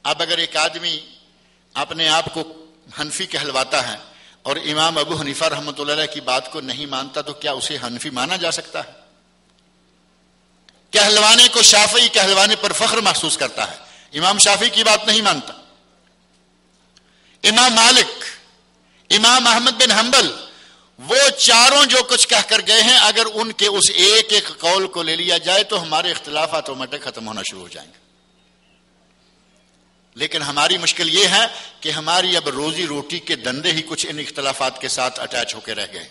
اب اگر ایک آدمی اپنے آپ کو حنفی کہلواتا ہے اور امام ابو حنیفہ رحمۃ اللہ علیہ کی بات کو نہیں مانتا، تو کیا اسے حنفی مانا جا سکتا ہے؟ کہلوانے کو شافعی کہلوانے پر فخر محسوس کرتا ہے، امام شافعی کی بات نہیں مانتا۔ امام مالک، امام احمد بن حنبل، وہ چاروں جو کچھ کہہ کر گئے ہیں، اگر ان کے اس ایک ایک قول کو لے لیا جائے تو ہمارے اختلافات آٹومیٹک ختم ہونا شروع ہو جائیں گے۔ لیکن ہماری مشکل یہ ہے کہ ہماری اب روزی روٹی کے دندے ہی کچھ ان اختلافات کے ساتھ اٹیچ ہو کے رہ گئے۔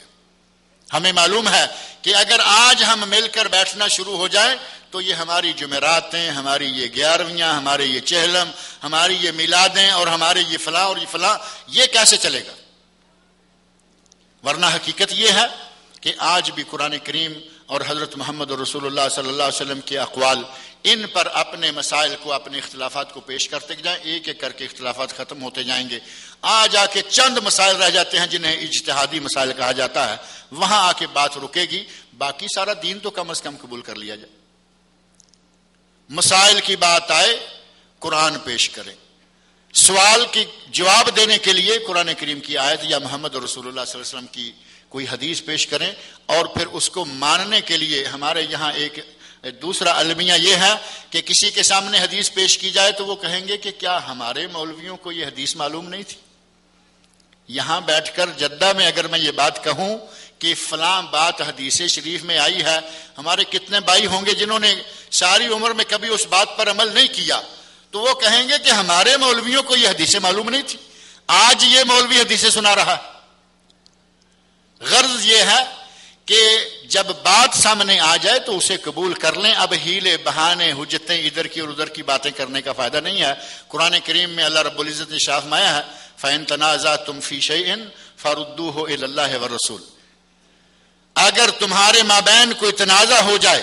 ہمیں معلوم ہے کہ اگر آج ہم مل کر بیٹھنا شروع ہو جائیں تو یہ ہماری جمعراتیں، ہماری یہ 11ویاں، ہمارے یہ چہلم، ہماری یہ میلادیں اور ہمارے یہ فلاں اور یہ فلاں، یہ کیسے چلے گا؟ ورنہ حقیقت یہ ہے کہ آج بھی قرآن کریم اور حضرت محمد رسول اللہ صلی اللہ علیہ وسلم کے اقوال، ان پر اپنے مسائل کو، اپنے اختلافات کو پیش کرتے جائیں، ایک ایک کر کے اختلافات ختم ہوتے جائیں گے۔ آج آ کے چند مسائل رہ جاتے ہیں جنہیں اجتہادی مسائل کہا جاتا ہے، وہاں آ کے بات رکے گی، باقی سارا دین تو کم از کم قبول کر لیا جائے۔ مسائل کی بات آئے قرآن پیش کریں، سوال کی جواب دینے کے لیے قرآن کریم کی آیت یا محمد رسول اللہ صلی اللہ علیہ وسلم کی کوئی حدیث پیش کریں، اور پھر اس کو ماننے کے لیے ہمارے یہاں ایک دوسرا المیہ یہ ہے کہ کسی کے سامنے حدیث پیش کی جائے تو وہ کہیں گے کہ کیا ہمارے مولویوں کو یہ حدیث معلوم نہیں تھی؟ یہاں بیٹھ کر جدہ میں اگر میں یہ بات کہوں کہ فلاں بات حدیث شریف میں آئی ہے، ہمارے کتنے بھائی ہوں گے جنہوں نے ساری عمر میں کبھی اس بات پر عمل نہیں کیا، تو وہ کہیں گے کہ ہمارے مولویوں کو یہ حدیثیں معلوم نہیں تھی، آج یہ مولوی حدیثیں سنا رہا۔ غرض یہ ہے کہ جب بات سامنے آ جائے تو اسے قبول کر لیں۔ اب ہیلے بہانے حجتیں ادھر کی اور ادھر کی باتیں کرنے کا فائدہ نہیں ہے۔ قرآن کریم میں اللہ رب العزت نے شاف مایا ہے، فَإِن تَنَازَعْتُمْ فِي شَيْءٍ فَرُدُّوهُ إِلَى اللَّهِ وَالرَّسُولِ، اگر تمہارے مابین کوئی تنازع ہو جائے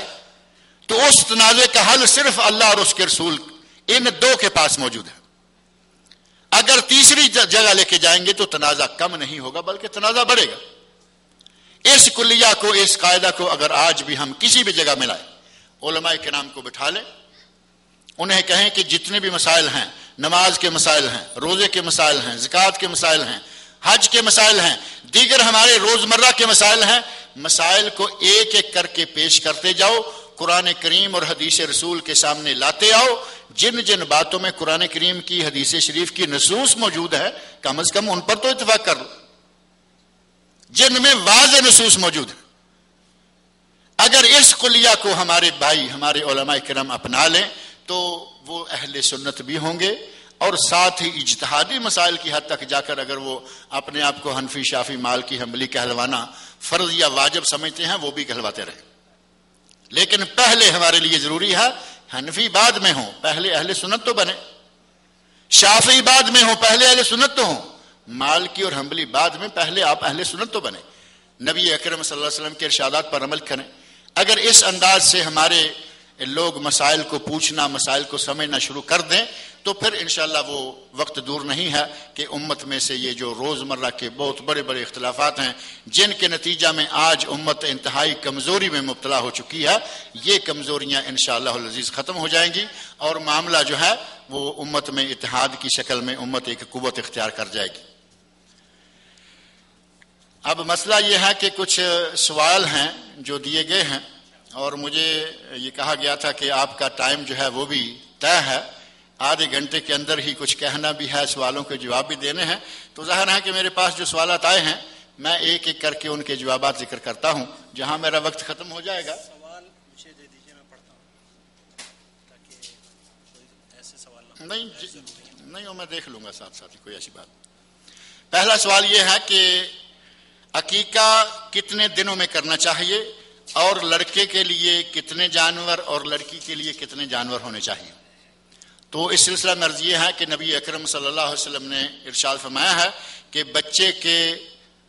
تو اس تنازع کا حل صرف اللہ اور اس کے رسول ان دو کے پاس موجود ہے۔ اگر تیسری جگہ لے کے جائیں گے تو تنازع کم نہیں ہوگا بلکہ تنازع بڑھے گا۔ اس کلیہ کو، اس قاعدہ کو اگر آج بھی ہم کسی بھی جگہ ملائیں، علماء کرام کو بٹھا لیں، انہیں کہیں کہ جتنے بھی مسائل ہیں، نماز کے مسائل ہیں، روزے کے مسائل ہیں، زکوٰۃ کے مسائل ہیں، حج کے مسائل ہیں، دیگر ہمارے روزمرہ کے مسائل ہیں، مسائل کو ایک ایک کر کے پیش کرتے جاؤ، قرآن کریم اور حدیث رسول کے سامنے لاتے آؤ۔ جن جن باتوں میں قرآن کریم کی، حدیث شریف کی نصوص موجود ہے، کم از کم ان پر تو اتفاق کر لو، جن میں واضح نصوص موجود ہیں۔ اگر اس کلیہ کو ہمارے بھائی، ہمارے علماء کرام اپنا لیں تو وہ اہل سنت بھی ہوں گے، اور ساتھ ہی اجتہادی مسائل کی حد تک جا کر اگر وہ اپنے آپ کو حنفی، شافعی، مالکی، حنبلی کہلوانا فرض یا واجب سمجھتے ہیں، وہ بھی کہلواتے رہیں۔ لیکن پہلے ہمارے لیے ضروری ہے حنفی بعد میں ہوں، پہلے اہل سنت تو بنے، شافعی بعد میں ہوں، پہلے اہل سنت تو ہوں، مالکی اور حنبلی بعد میں، پہلے آپ اہل سنت تو بنے، نبی اکرم صلی اللہ علیہ وسلم کے ارشادات پر عمل کریں۔ اگر اس انداز سے ہمارے لوگ مسائل کو پوچھنا، مسائل کو سمجھنا شروع کر دیں تو پھر انشاءاللہ وہ وقت دور نہیں ہے کہ امت میں سے یہ جو روزمرہ کے بہت بڑے بڑے اختلافات ہیں، جن کے نتیجہ میں آج امت انتہائی کمزوری میں مبتلا ہو چکی ہے، یہ کمزوریاں انشاءاللہ العزیز ختم ہو جائیں گی، اور معاملہ جو ہے وہ امت میں اتحاد کی شکل میں امت ایک قوت اختیار کر جائے گی۔ اب مسئلہ یہ ہے کہ کچھ سوال ہیں جو دیے گئے ہیں، اور مجھے یہ کہا گیا تھا کہ آپ کا ٹائم جو ہے وہ بھی طے ہے، آدھے گھنٹے کے اندر ہی کچھ کہنا بھی ہے، سوالوں کے جواب بھی دینے ہیں، تو ظاہر ہے کہ میرے پاس جو سوالات آئے ہیں میں ایک ایک کر کے ان کے جوابات ذکر کرتا ہوں، جہاں میرا وقت ختم ہو جائے گا۔ سوال مجھے دے دیجیے، میں پڑھتا ہوں تاکہ کوئی ایسے سوال نہیں میں دیکھ لوں گا ساتھ ساتھ ہی، کوئی ایسی بات۔ پہلا سوال یہ ہے کہ عقیقہ کتنے دنوں میں کرنا چاہیے اور لڑکے کے لیے کتنے جانور اور لڑکی کے لیے کتنے جانور ہونے چاہیے؟ تو اس سلسلہ میں عرض یہ ہے کہ نبی اکرم صلی اللہ علیہ وسلم نے ارشاد فرمایا ہے کہ بچے کے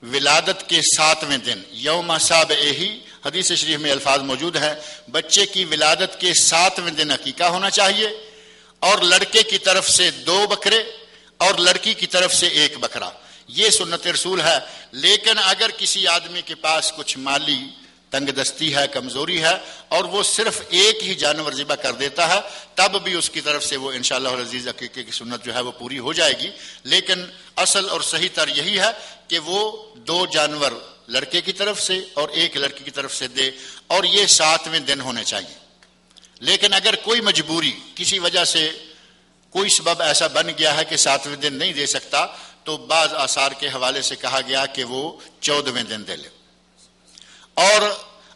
ولادت کے 7ویں دن یوم سابعہ، حدیث شریف میں الفاظ موجود ہیں، بچے کی ولادت کے 7ویں دن عقیقہ ہونا چاہیے، اور لڑکے کی طرف سے 2 بکرے اور لڑکی کی طرف سے 1 بکرا، یہ سنت رسول ہے۔ لیکن اگر کسی آدمی کے پاس کچھ مالی تنگ دستی ہے، کمزوری ہے، اور وہ صرف 1 ہی جانور ذبح کر دیتا ہے، تب بھی اس کی طرف سے وہ انشاءاللہ العزیز عقیقے کی سنت جو ہے وہ پوری ہو جائے گی۔ لیکن اصل اور صحیح تر یہی ہے کہ وہ 2 جانور لڑکے کی طرف سے اور 1 لڑکی کی طرف سے دے، اور یہ 7ویں دن ہونے چاہیے۔ لیکن اگر کوئی مجبوری کسی وجہ سے کوئی سبب ایسا بن گیا ہے کہ 7ویں دن نہیں دے سکتا، تو بعض آثار کے حوالے سے کہا گیا کہ وہ 14ویں دن دے لے، اور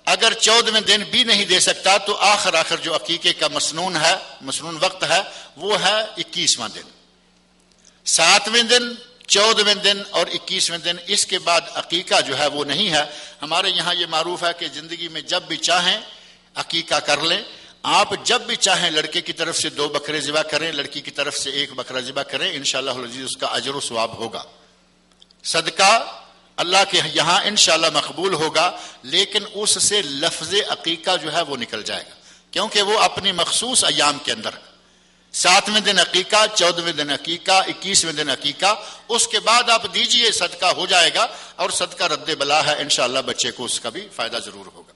اگر 14ویں دن بھی نہیں دے سکتا تو آخر جو عقیقے کا مسنون وقت ہے وہ ہے 21واں دن۔ 7ویں دن، 14ویں دن اور 21ویں دن، اس کے بعد عقیقہ جو ہے وہ نہیں ہے۔ ہمارے یہاں یہ معروف ہے کہ زندگی میں جب بھی چاہیں عقیقہ کر لیں، آپ جب بھی چاہیں لڑکے کی طرف سے 2 بکرے ذبح کریں، لڑکی کی طرف سے 1 بکرا ذبح کریں، انشاءاللہ العزیز اس کا اجر و ثواب ہوگا، صدقہ اللہ کے یہاں انشاءاللہ مقبول ہوگا۔ لیکن اس سے لفظ عقیقہ جو ہے وہ نکل جائے گا، کیونکہ وہ اپنی مخصوص ایام کے اندر 7ویں دن عقیقہ، 14ویں دن عقیقہ، 21ویں دن عقیقہ، اس کے بعد آپ دیجئے صدقہ ہو جائے گا، اور صدقہ رد بلا ہے، انشاءاللہ بچے کو اس کا بھی فائدہ ضرور ہوگا۔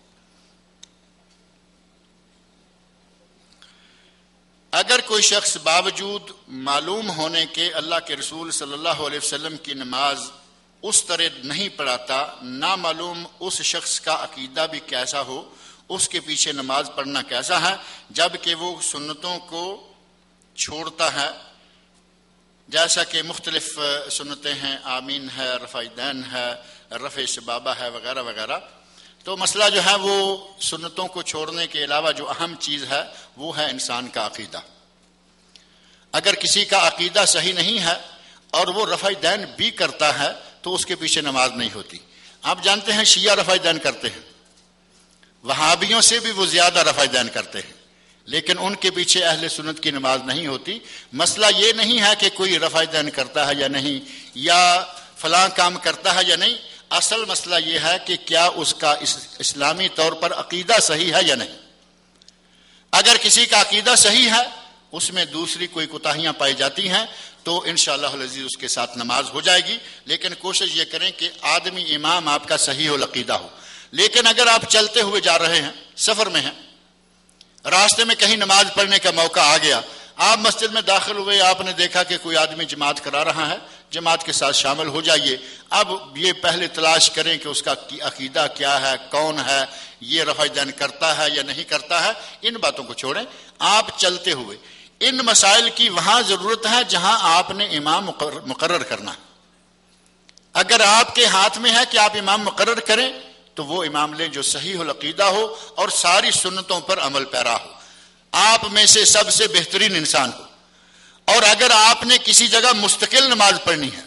اگر کوئی شخص باوجود معلوم ہونے کے اللہ کے رسول صلی اللہ علیہ وسلم کی نماز اس طرح نہیں پڑھاتا، نہ معلوم اس شخص کا عقیدہ بھی کیسا ہو، اس کے پیچھے نماز پڑھنا کیسا ہے، جبکہ وہ سنتوں کو چھوڑتا ہے، جیسا کہ مختلف سنتیں ہیں، آمین ہے، رفع دین ہے، رفع سبابہ ہے، وغیرہ وغیرہ۔ تو مسئلہ جو ہے وہ سنتوں کو چھوڑنے کے علاوہ جو اہم چیز ہے وہ ہے انسان کا عقیدہ۔ اگر کسی کا عقیدہ صحیح نہیں ہے اور وہ رفع دین بھی کرتا ہے تو اس کے پیچھے نماز نہیں ہوتی۔ آپ جانتے ہیں شیعہ رفع دین کرتے ہیں، وہابیوں سے بھی وہ زیادہ رفع دین کرتے ہیں، لیکن ان کے پیچھے اہل سنت کی نماز نہیں ہوتی۔ مسئلہ یہ نہیں ہے کہ کوئی رفع دین کرتا ہے یا نہیں، یا فلاں کام کرتا ہے یا نہیں، اصل مسئلہ یہ ہے کہ کیا اس کا اسلامی طور پر عقیدہ صحیح ہے یا نہیں۔ اگر کسی کا عقیدہ صحیح ہے، اس میں دوسری کوئی کوتاہیاں پائی جاتی ہیں، تو انشاءاللہ العزیز اس کے ساتھ نماز ہو جائے گی۔ لیکن کوشش یہ کریں کہ آدمی امام آپ کا صحیح العقیدہ ہو۔ لیکن اگر آپ چلتے ہوئے جا رہے ہیں، سفر میں ہیں، راستے میں کہیں نماز پڑھنے کا موقع آ گیا، آپ مسجد میں داخل ہوئے، آپ نے دیکھا کہ کوئی آدمی جماعت کرا رہا ہے، جماعت کے ساتھ شامل ہو جائیے۔ اب یہ پہلے تلاش کریں کہ اس کا عقیدہ کیا ہے، کون ہے، یہ رفع دین کرتا ہے یا نہیں کرتا ہے، ان باتوں کو چھوڑیں۔ آپ چلتے ہوئے ان مسائل کی وہاں ضرورت ہے جہاں آپ نے امام مقرر کرنا ہے۔ اگر آپ کے ہاتھ میں ہے کہ آپ امام مقرر کریں تو وہ امام لیں جو صحیح العقیدہ ہو اور ساری سنتوں پر عمل پیرا ہو، آپ میں سے سب سے بہترین انسان ہو۔ اور اگر آپ نے کسی جگہ مستقل نماز پڑھنی ہے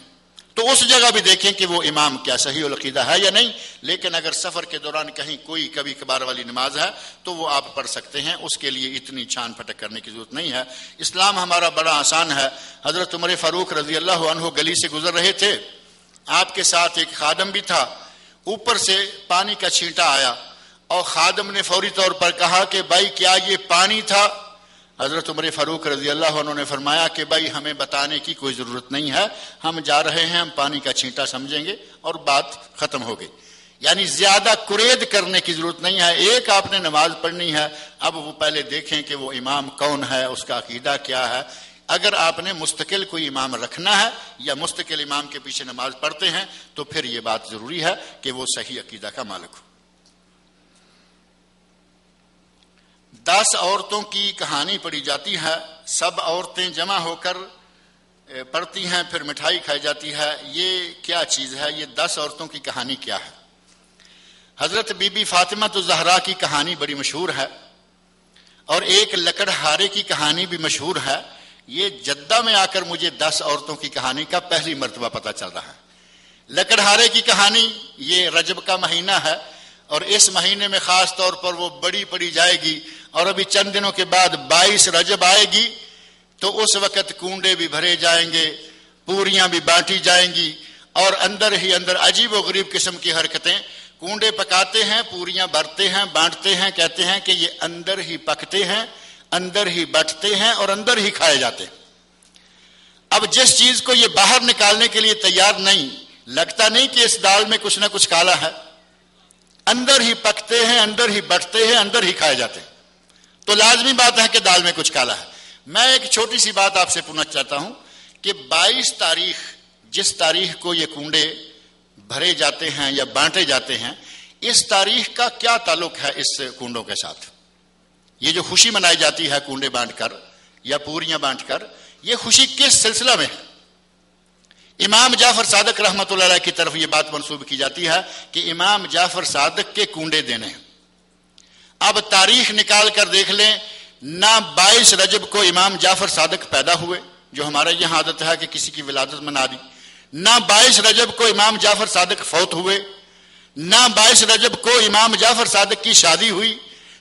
تو اس جگہ بھی دیکھیں کہ وہ امام کیا صحیح العقیدہ ہے یا نہیں۔ لیکن اگر سفر کے دوران کہیں کوئی کبھی کبھار والی نماز ہے تو وہ آپ پڑھ سکتے ہیں، اس کے لیے اتنی چھان پھٹک کرنے کی ضرورت نہیں ہے۔ اسلام ہمارا بڑا آسان ہے۔ حضرت عمر فاروق رضی اللہ عنہ گلی سے گزر رہے تھے، آپ کے ساتھ ایک خادم بھی تھا، اوپر سے پانی کا چھینٹا آیا اور خادم نے فوری طور پر کہا کہ بھائی کیا یہ پانی تھا؟ حضرت عمر فاروق رضی اللہ عنہ نے فرمایا کہ بھائی ہمیں بتانے کی کوئی ضرورت نہیں ہے، ہم جا رہے ہیں، ہم پانی کا چھینٹا سمجھیں گے، اور بات ختم ہو گئی۔ یعنی زیادہ کرید کرنے کی ضرورت نہیں ہے۔ ایک آپ نے نماز پڑھنی ہے، اب وہ پہلے دیکھیں کہ وہ امام کون ہے، اس کا عقیدہ کیا ہے۔ اگر آپ نے مستقل کوئی امام رکھنا ہے یا مستقل امام کے پیچھے نماز پڑھتے ہیں تو پھر یہ بات ضروری ہے کہ وہ صحیح عقیدہ کا مالک ہو۔ 10 عورتوں کی کہانی پڑھی جاتی ہے، سب عورتیں جمع ہو کر پڑھتی ہیں، پھر مٹھائی کھائی جاتی ہے، یہ کیا چیز ہے؟ یہ 10 عورتوں کی کہانی کیا ہے؟ حضرت بی بی فاطمہ الزہرا کی کہانی بڑی مشہور ہے، اور ایک لکڑہارے کی کہانی بھی مشہور ہے۔ یہ جدہ میں آ کر مجھے 10 عورتوں کی کہانی کا پہلی مرتبہ پتہ چل رہا ہے۔ لکڑہارے کی کہانی، یہ رجب کا مہینہ ہے اور اس مہینے میں خاص طور پر وہ بڑی پڑی جائے گی، اور ابھی چند دنوں کے بعد 22 رجب آئے گی، تو اس وقت کنڈے بھی بھرے جائیں گے، پوریاں بھی بانٹی جائیں گی، اور اندر ہی اندر عجیب و غریب قسم کی حرکتیں، کنڈے پکاتے ہیں، پوریاں بھرتے ہیں، بانٹتے ہیں، کہتے ہیں کہ یہ اندر ہی پکتے ہیں، اندر ہی بٹتے ہیں اور اندر ہی کھائے جاتے ہیں۔ اب جس چیز کو یہ باہر نکالنے کے لیے تیار نہیں، لگتا نہیں کہ اس دال میں کچھ نہ کچھ کالا ہے، اندر ہی پکتے ہیں، اندر ہی بٹتے ہیں، اندر ہی کھائے جاتے ہیں، تو لازمی بات ہے کہ دال میں کچھ کالا ہے۔ میں ایک چھوٹی سی بات آپ سے پوچھنا چاہتا ہوں کہ 22 تاریخ، جس تاریخ کو یہ کنڈے بھرے جاتے ہیں یا بانٹے جاتے ہیں، اس تاریخ کا کیا تعلق ہے اس کنڈوں کے ساتھ؟ یہ جو خوشی منائی جاتی ہے کنڈے بانٹ کر یا پوریاں بانٹ کر، یہ خوشی کس سلسلہ میں ہے؟ امام جعفر صادق رحمۃ اللہ علیہ کی طرف یہ بات منسوب کی جاتی ہے کہ امام جعفر صادق کے کنڈے دینے ہیں۔ اب تاریخ نکال کر دیکھ لیں، نہ 22 رجب کو امام جعفر صادق پیدا ہوئے، جو ہمارا یہاں عادت ہے کہ کسی کی ولادت منا دی، نہ 22 رجب کو امام جعفر صادق فوت ہوئے، نہ 22 رجب کو امام جعفر صادق کی شادی ہوئی،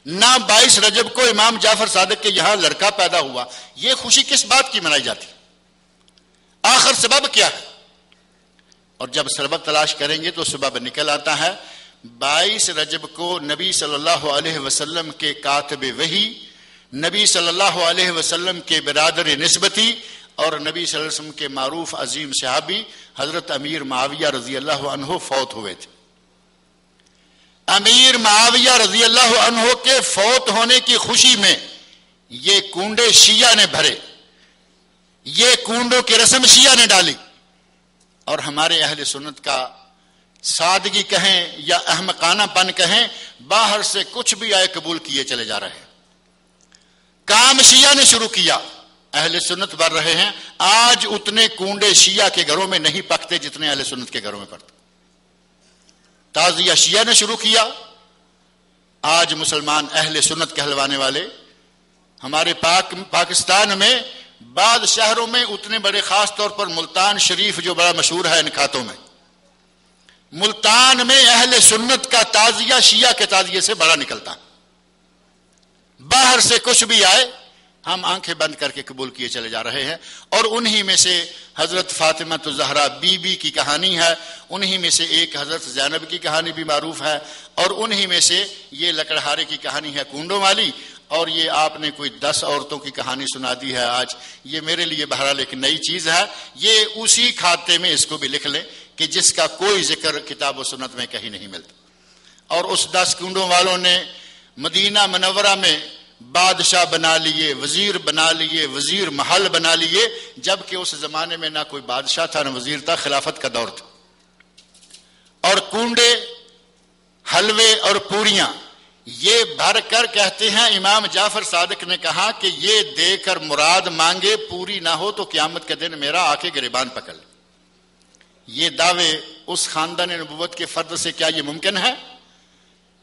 نہ 22 رجب کو امام جعفر صادق کے یہاں لڑکا پیدا ہوا۔ یہ خوشی کس بات کی منائی جاتی؟ آخر سبب کیا ہے؟ اور جب سبب تلاش کریں گے تو سبب نکل آتا ہے 22 رجب کو نبی صلی اللہ علیہ وسلم کے کاتب وحی، نبی صلی اللہ علیہ وسلم کے برادر نسبتی اور نبی صلی اللہ علیہ وسلم کے معروف عظیم صحابی حضرت امیر معاویہ رضی اللہ عنہ فوت ہوئے تھے۔ امیر معاویہ رضی اللہ عنہ کے فوت ہونے کی خوشی میں یہ کنڈے شیعہ نے بھرے، یہ کنڈوں کی رسم شیعہ نے ڈالی، اور ہمارے اہل سنت کا سادگی کہیں یا احمقانہ پن کہیں، باہر سے کچھ بھی آئے قبول کیے چلے جا رہے ہیں۔ کام شیعہ نے شروع کیا، اہل سنت بھر رہے ہیں۔ آج اتنے کنڈے شیعہ کے گھروں میں نہیں پکتے جتنے اہل سنت کے گھروں میں پکتے۔ تعزیہ شیعہ نے شروع کیا، آج مسلمان اہل سنت کہلوانے والے ہمارے پاکستان میں بعض شہروں میں اتنے بڑے، خاص طور پر ملتان شریف جو بڑا مشہور ہے ان کھاتوں میں، ملتان میں اہل سنت کا تعزیہ شیعہ کے تعزیے سے بڑا نکلتا۔ باہر سے کچھ بھی آئے ہم آنکھیں بند کر کے قبول کیے چلے جا رہے ہیں، اور انہی میں سے حضرت فاطمہ الزہرا بی بی کی کہانی ہے، انہی میں سے ایک حضرت زینب کی کہانی بھی معروف ہے، اور انہی میں سے یہ لکڑہارے کی کہانی ہے کنڈوں والی، اور یہ آپ نے کوئی 10 عورتوں کی کہانی سنا دی ہے آج، یہ میرے لیے بہرحال ایک نئی چیز ہے۔ یہ اسی کھاتے میں اس کو بھی لکھ لیں کہ جس کا کوئی ذکر کتاب و سنت میں کہیں نہیں ملتا۔ اور اس 10 کنڈوں والوں نے مدینہ منورہ میں بادشاہ بنا لیے، وزیر بنا لیے، وزیر محل بنا لیے، جبکہ اس زمانے میں نہ کوئی بادشاہ تھا نہ وزیر تھا، خلافت کا دور تھا۔ اور کنڈے، حلوے اور پوریاں یہ بھر کر کہتے ہیں امام جعفر صادق نے کہا کہ یہ دے کر مراد مانگے، پوری نہ ہو تو قیامت کے دن میرا آ کے گریبان پکڑ لے۔ یہ دعوے اس خاندان نبوت کے فرد سے کیا یہ ممکن ہے؟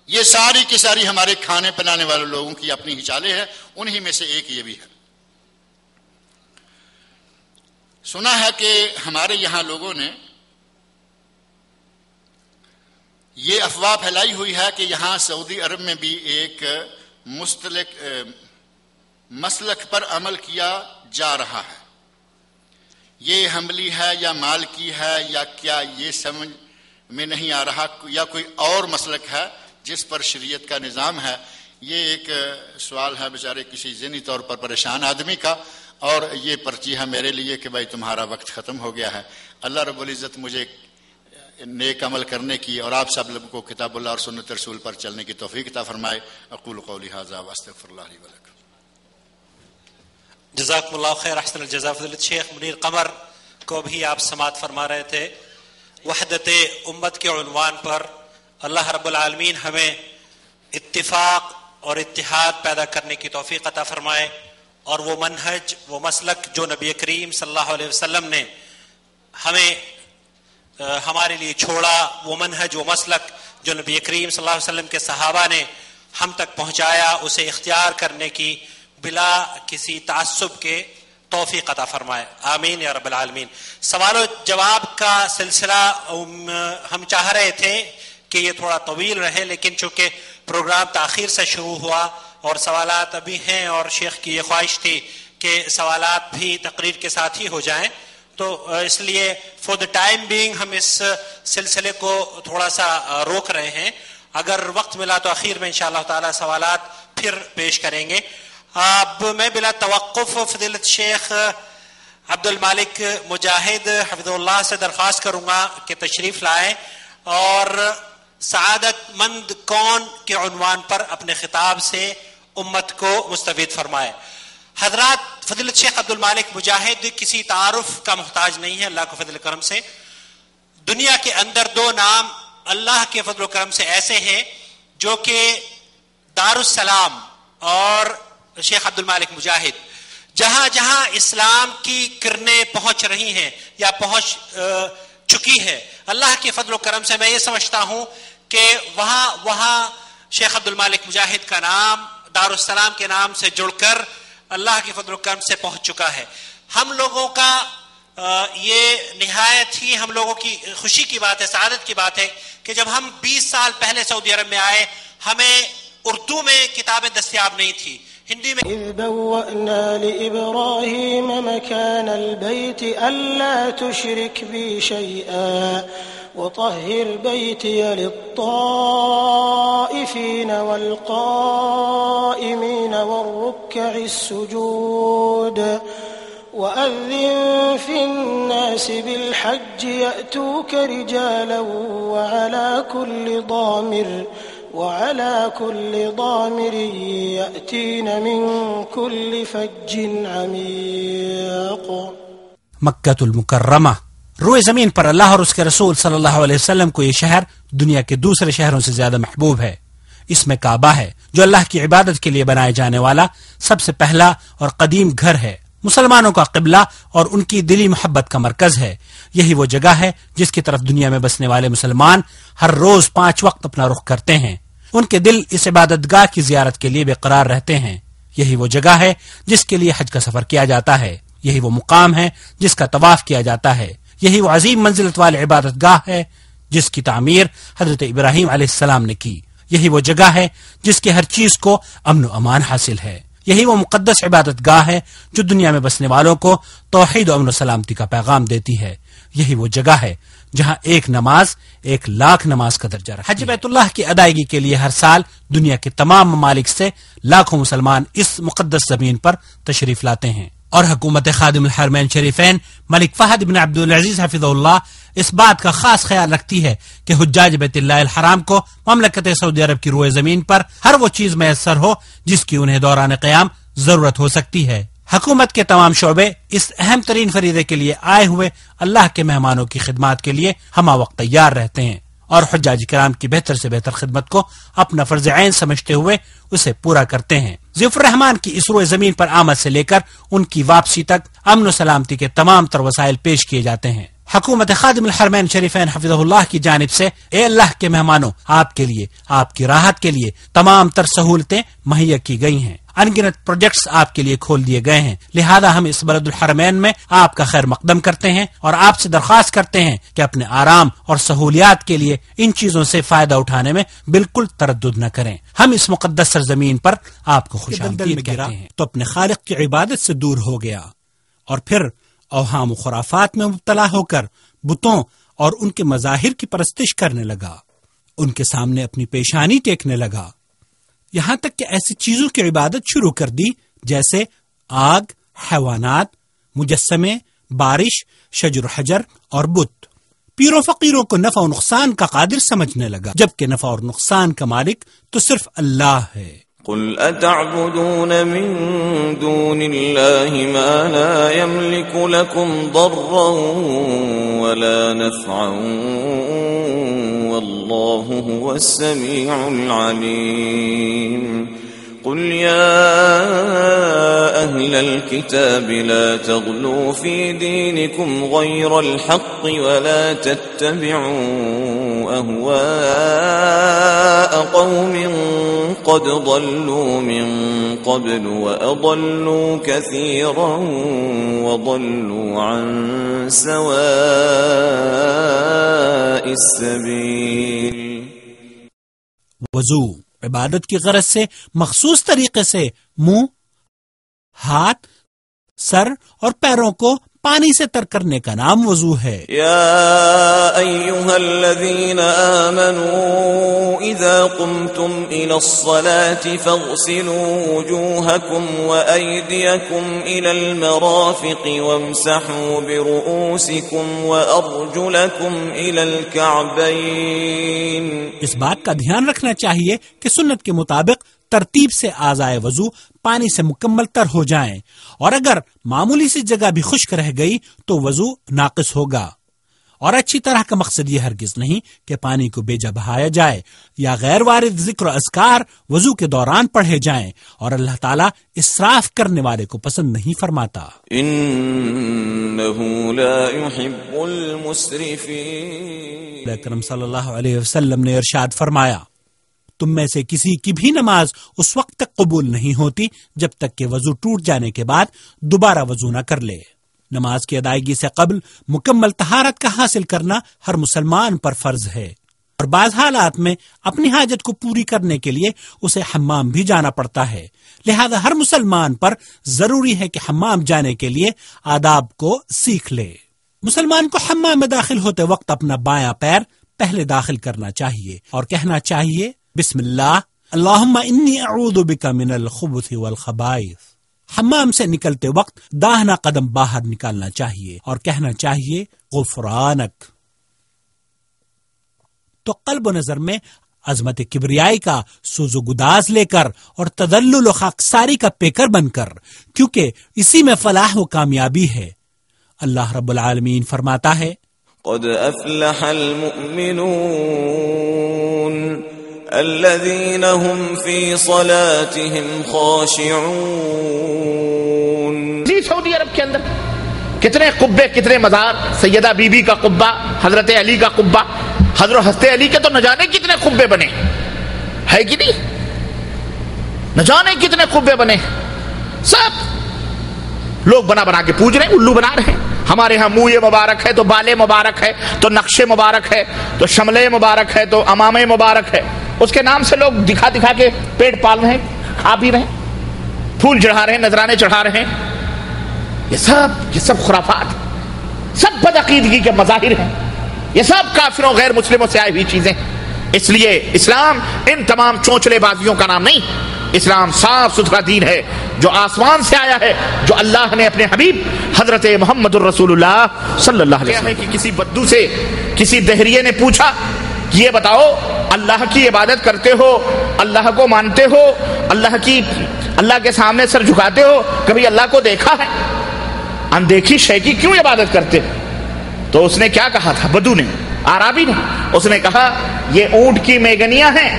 یہ ساری کی ساری ہمارے کھانے پلانے والے لوگوں کی اپنی ہی چالیں ہیں، انہی میں سے ایک یہ بھی ہے۔ سنا ہے کہ ہمارے یہاں لوگوں نے یہ افواہ پھیلائی ہوئی ہے کہ یہاں سعودی عرب میں بھی ایک مسلک پر عمل کیا جا رہا ہے۔ یہ حملی ہے یا مال کی ہے یا کیا، یہ سمجھ میں نہیں آ رہا، یا کوئی اور مسلک ہے جس پر شریعت کا نظام ہے۔ یہ ایک سوال ہے بیچارے کسی ذہنی طور پر پریشان آدمی کا، اور یہ پرچی ہے میرے لیے کہ بھائی تمہارا وقت ختم ہو گیا ہے۔ اللہ رب العزت مجھے نیک عمل کرنے کی اور آپ سب لوگوں کو کتاب اللہ اور سنت رسول پر چلنے کی توفیق عطا فرمائے۔ اقول قولی ھذا واستغفر اللہ لی ولکم۔ جزاکم اللہ خیر، احسن الجزاء فضیلت شیخ منیر قمر کو بھی آپ سماعت فرما رہے تھے۔ وحدت امت کے عنوان پر اللہ رب العالمین ہمیں اتفاق اور اتحاد پیدا کرنے کی توفیق عطا فرمائے، اور وہ منہج، وہ مسلک جو نبی کریم صلی اللہ علیہ وسلم نے ہمیں ہمارے لیے چھوڑا، وہ منہج، وہ مسلک جو نبی کریم صلی اللہ علیہ وسلم کے صحابہ نے ہم تک پہنچایا، اسے اختیار کرنے کی بلا کسی تعصب کے توفیق عطا فرمائے، آمین یا رب العالمین۔ سوال و جواب کا سلسلہ ہم چاہ رہے تھے کہ یہ تھوڑا طویل رہے، لیکن چونکہ پروگرام تاخیر سے شروع ہوا اور سوالات ابھی ہیں اور شیخ کی یہ خواہش تھی کہ سوالات بھی تقریر کے ساتھ ہی ہو جائیں، تو اس لیے فور دا ٹائم بینگ ہم اس سلسلے کو تھوڑا سا روک رہے ہیں. اگر وقت ملا تو اخیر میں انشاءاللہ تعالی سوالات پھر پیش کریں گے. اب میں بلا توقف فضیلت شیخ عبد المالک مجاہد حفظہ اللہ سے درخواست کروں گا کہ تشریف لائیں اور سعادت مند کون کے عنوان پر اپنے خطاب سے امت کو مستفید فرمائے. حضرات، فضیلت شیخ عبد المالک مجاہد کسی تعارف کا محتاج نہیں ہے. اللہ کو فضل کرم سے دنیا کے اندر دو نام اللہ کے فضل و کرم سے ایسے ہیں جو کہ دارالسلام اور شیخ عبد المالک مجاہد، جہاں جہاں اسلام کی کرنیں پہنچ رہی ہیں یا پہنچ چکی ہے، اللہ کے فضل و کرم سے میں یہ سمجھتا ہوں کہ وہاں شیخ عبد المالک مجاہد کا نام دارالسلام کے نام سے جڑ کر اللہ کے فضل و کرم سے پہنچ چکا ہے. ہم لوگوں کا یہ نہایت ہی ہم لوگوں کی خوشی کی بات ہے، سعادت کی بات ہے کہ جب ہم 20 سال پہلے سعودی عرب میں آئے ہمیں اردو میں کتابیں دستیاب نہیں تھی، ہندی میں. إذ بوأنا لإبراهيم مكان البيت ألا تشرك بي شيئا وطهر بيتي للطائفين والقائمين والركع السجود وأذن في الناس بالحج يأتوك رجالا وعلى كل ضامر يأتين من كل فج عميق. مکۃ المکرمہ، روئے زمین پر اللہ اور اس کے رسول صلی اللہ علیہ وسلم کو یہ شہر دنیا کے دوسرے شہروں سے زیادہ محبوب ہے. اس میں کعبہ ہے جو اللہ کی عبادت کے لیے بنائے جانے والا سب سے پہلا اور قدیم گھر ہے، مسلمانوں کا قبلہ اور ان کی دلی محبت کا مرکز ہے. یہی وہ جگہ ہے جس کی طرف دنیا میں بسنے والے مسلمان ہر روز 5 وقت اپنا رخ کرتے ہیں. ان کے دل اس عبادت گاہ کی زیارت کے لیے بے قرار رہتے ہیں. یہی وہ جگہ ہے جس کے لیے حج کا سفر کیا جاتا ہے. یہی وہ مقام ہے جس کا طواف کیا جاتا ہے. یہی وہ عظیم منزلت والے عبادت گاہ ہے جس کی تعمیر حضرت ابراہیم علیہ السلام نے کی. یہی وہ جگہ ہے جس کے ہر چیز کو امن و امان حاصل ہے. یہی وہ مقدس عبادت گاہ ہے جو دنیا میں بسنے والوں کو توحید و امن و سلامتی کا پیغام دیتی ہے. یہی وہ جگہ ہے جہاں ایک نماز 1,00,000 نماز کا درجہ رکھتی ہے. حج بیت اللہ کی ادائیگی کے لیے ہر سال دنیا کے تمام ممالک سے لاکھوں مسلمان اس مقدس زمین پر تشریف لاتے ہیں، اور حکومت خادم الحرمین شریفین ملک فہد بن عبدالعزیز حفظہ اللہ اس بات کا خاص خیال رکھتی ہے کہ حجاج بیت اللہ الحرام کو مملکت سعودی عرب کی روئے زمین پر ہر وہ چیز میسر ہو جس کی انہیں دوران قیام ضرورت ہو سکتی ہے. حکومت کے تمام شعبے اس اہم ترین فریضے کے لیے آئے ہوئے اللہ کے مہمانوں کی خدمات کے لیے ہمہ وقت تیار رہتے ہیں اور حجاج کرام کی بہتر سے بہتر خدمت کو اپنا فرض عین سمجھتے ہوئے اسے پورا کرتے ہیں. ضیاء الرحمان کی اس روئے زمین پر آمد سے لے کر ان کی واپسی تک امن و سلامتی کے تمام تر وسائل پیش کیے جاتے ہیں. حکومت خادم الحرمین شریفین حفظہ اللہ کی جانب سے اے اللہ کے مہمانوں، آپ کے لیے، آپ کی راحت کے لیے تمام تر سہولتیں مہیا کی گئی ہیں. ان گنت پروجیکٹس آپ کے لیے کھول دیے گئے ہیں. لہذا ہم اس بلد الحرمین میں آپ کا خیر مقدم کرتے ہیں اور آپ سے درخواست کرتے ہیں کہ اپنے آرام اور سہولیات کے لیے ان چیزوں سے فائدہ اٹھانے میں بالکل تردد نہ کریں. ہم اس مقدس سرزمین پر آپ کو خوش آمدید کہتے ہیں. تو اپنے خالق کی عبادت سے دور ہو گیا اور پھر اوہام و خرافات میں مبتلا ہو کر بتوں اور ان کے مظاہر کی پرستش کرنے لگا، ان کے سامنے اپنی پیشانی ٹیکنے لگا، یہاں تک کہ ایسی چیزوں کی عبادت شروع کر دی جیسے آگ، حیوانات، مجسمے، بارش، شجر و حجر اور بت. پیروں فقیروں کو نفع و نقصان کا قادر سمجھنے لگا، جبکہ نفع اور نقصان کا مالک تو صرف اللہ ہے. قل أتعبدون من دون الله ما لا يملك لكم ضرا ولا نفعا والله هو السميع العليم. قل يا أهل الكتاب لا تغلوا في دينكم غير الحق ولا تتبعوا أهواء قوم قد ضلوا من قبل وأضلوا كثيرا وضلوا عن سواء السبيل. وضو عبادت کی غرض سے مخصوص طریقے سے منہ، ہاتھ، سر اور پیروں کو پانی سے تر کرنے کا نام وضو ہے۔ یا ایھا الذین آمنوا اذا قمتم الى الصلاة فاغسلوا وجوهکم وایدیکم الى المرافق وامسحوا برؤوسکم وارجلکم الى الکعبین۔ اس بات کا دھیان رکھنا چاہیے کہ سنت کے مطابق ترتیب سے اعضائے وضو پانی سے مکمل تر ہو جائیں، اور اگر معمولی سی جگہ بھی خشک رہ گئی تو وضو ناقص ہوگا۔ اور اچھی طرح کا مقصد یہ ہرگز نہیں کہ پانی کو بے جا بہایا جائے یا غیر وارد ذکر و اذکار وضو کے دوران پڑھے جائیں، اور اللہ تعالیٰ اسراف کرنے والے کو پسند نہیں فرماتا۔ انہ لا يحب المسرفین۔ اکرم صلی اللہ علیہ وسلم نے ارشاد فرمایا، تم میں سے کسی کی بھی نماز اس وقت تک قبول نہیں ہوتی جب تک کہ وضو ٹوٹ جانے کے بعد دوبارہ وضو نہ کر لے۔ نماز کی ادائیگی سے قبل مکمل طہارت کا حاصل کرنا ہر مسلمان پر فرض ہے، اور بعض حالات میں اپنی حاجت کو پوری کرنے کے لیے اسے حمام بھی جانا پڑتا ہے، لہذا ہر مسلمان پر ضروری ہے کہ حمام جانے کے لیے آداب کو سیکھ لے۔ مسلمان کو حمام میں داخل ہوتے وقت اپنا بایاں پیر پہلے داخل کرنا چاہیے اور کہنا چاہیے، بسم اللہ اللہم انی اعوذ بک من الخبث والخبائث۔ حمام سے نکلتے وقت داہنا قدم باہر نکالنا چاہیے اور کہنا چاہیے غفرانک۔ تو قلب و نظر میں عظمت کبریائی کا سوز و گداز لے کر اور تدلل و خاکساری کا پیکر بن کر، کیونکہ اسی میں فلاح و کامیابی ہے۔ اللہ رب العالمین فرماتا ہے، قد افلح المؤمنون الذين هم في صلاتهم خاشعون۔ سعودی عرب کے اندر کتنے قبے، کتنے مزار، سیدہ بی بی کا قبہ، حضرت علی کا قبہ، حضرت علی کے تو نہ جانے کتنے قبے بنے، ہے کہ نہیں؟ نہ جانے کتنے قبے بنے، سب لوگ بنا بنا کے پوج رہے ہیں، الو بنا رہے ہیں۔ ہمارے ہاں منہ مبارک ہے تو بالے مبارک ہے تو نقشے مبارک ہے تو شملے مبارک ہے تو امامے مبارک ہے، اس کے نام سے لوگ دکھا دکھا کے پیٹ پال رہے ہیں، کھا بھی رہے ہیں، پھول چڑھا رہے ہیں، نذرانے چڑھا رہے ہیں۔ یہ سب خرافات، سب بدعقیدگی کے مظاہر ہیں، یہ سب کافروں غیر مسلموں سے آئی ہوئی چیزیں۔ اس لیے اسلام ان تمام چونچلے بازیوں کا نام نہیں، اسلام صاف ستھرا دین ہے جو آسمان سے آیا ہے، جو اللہ نے اپنے حبیب حضرت محمد الرسول اللہ صلی اللہ علیہ وسلم کہ کسی بدو سے کسی دہریے نے پوچھا کہ یہ بتاؤ اللہ کی عبادت کرتے ہو، اللہ کو مانتے ہو، اللہ کے سامنے سر جھکاتے ہو، کبھی اللہ کو دیکھا ہے؟ اندیکھی شے کی کیوں عبادت کرتے؟ تو اس نے کیا کہا تھا؟ بدو نے، عربی نے، اس نے کہا یہ اونٹ کی میگنیاں ہیں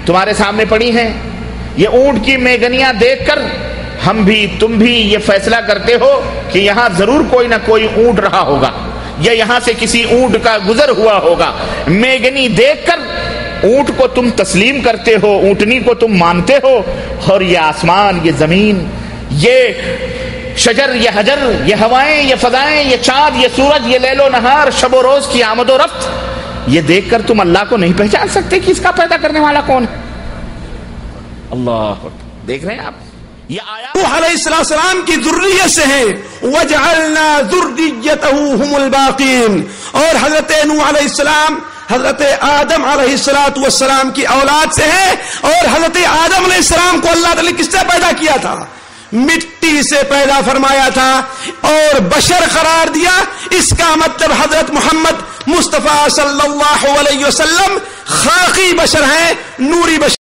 تمہارے سامنے پڑی ہیں، یہ اونٹ کی میگنیاں دیکھ کر ہم بھی تم بھی یہ فیصلہ کرتے ہو کہ یہاں ضرور کوئی نہ کوئی اونٹ رہا ہوگا یا یہاں سے کسی اونٹ کا گزر ہوا ہوگا۔ میگنی دیکھ کر اونٹ کو تم تسلیم کرتے ہو، اونٹنی کو تم مانتے ہو، اور یہ آسمان، یہ زمین، یہ شجر، یہ حجر، یہ ہوائیں، یہ فضائیں، یہ چاند، یہ سورج، یہ لیل و نہار، شب و روز کی آمد و رفت، یہ دیکھ کر تم اللہ کو نہیں پہچان سکتے کہ اس کا پیدا کرنے والا کون ہے؟ اللہ دیکھ رہے ہیں آپ، یہ آیات نوح علیہ السلام کی ذریت سے ہیں، وَجَعَلْنَا ذُرِّيَّتَهُ هُمُ الْبَاقِينَ، اور حضرت نوح علیہ السلام حضرت آدم علیہ السلام کی اولاد سے ہیں، اور حضرت آدم علیہ السلام کو اللہ تعالی کس سے پیدا کیا تھا؟ مٹی سے پیدا فرمایا تھا اور بشر قرار دیا۔ اس کا مطلب حضرت محمد مصطفیٰ صلی اللہ علیہ وسلم خاکی بشر ہیں، نوری بشر۔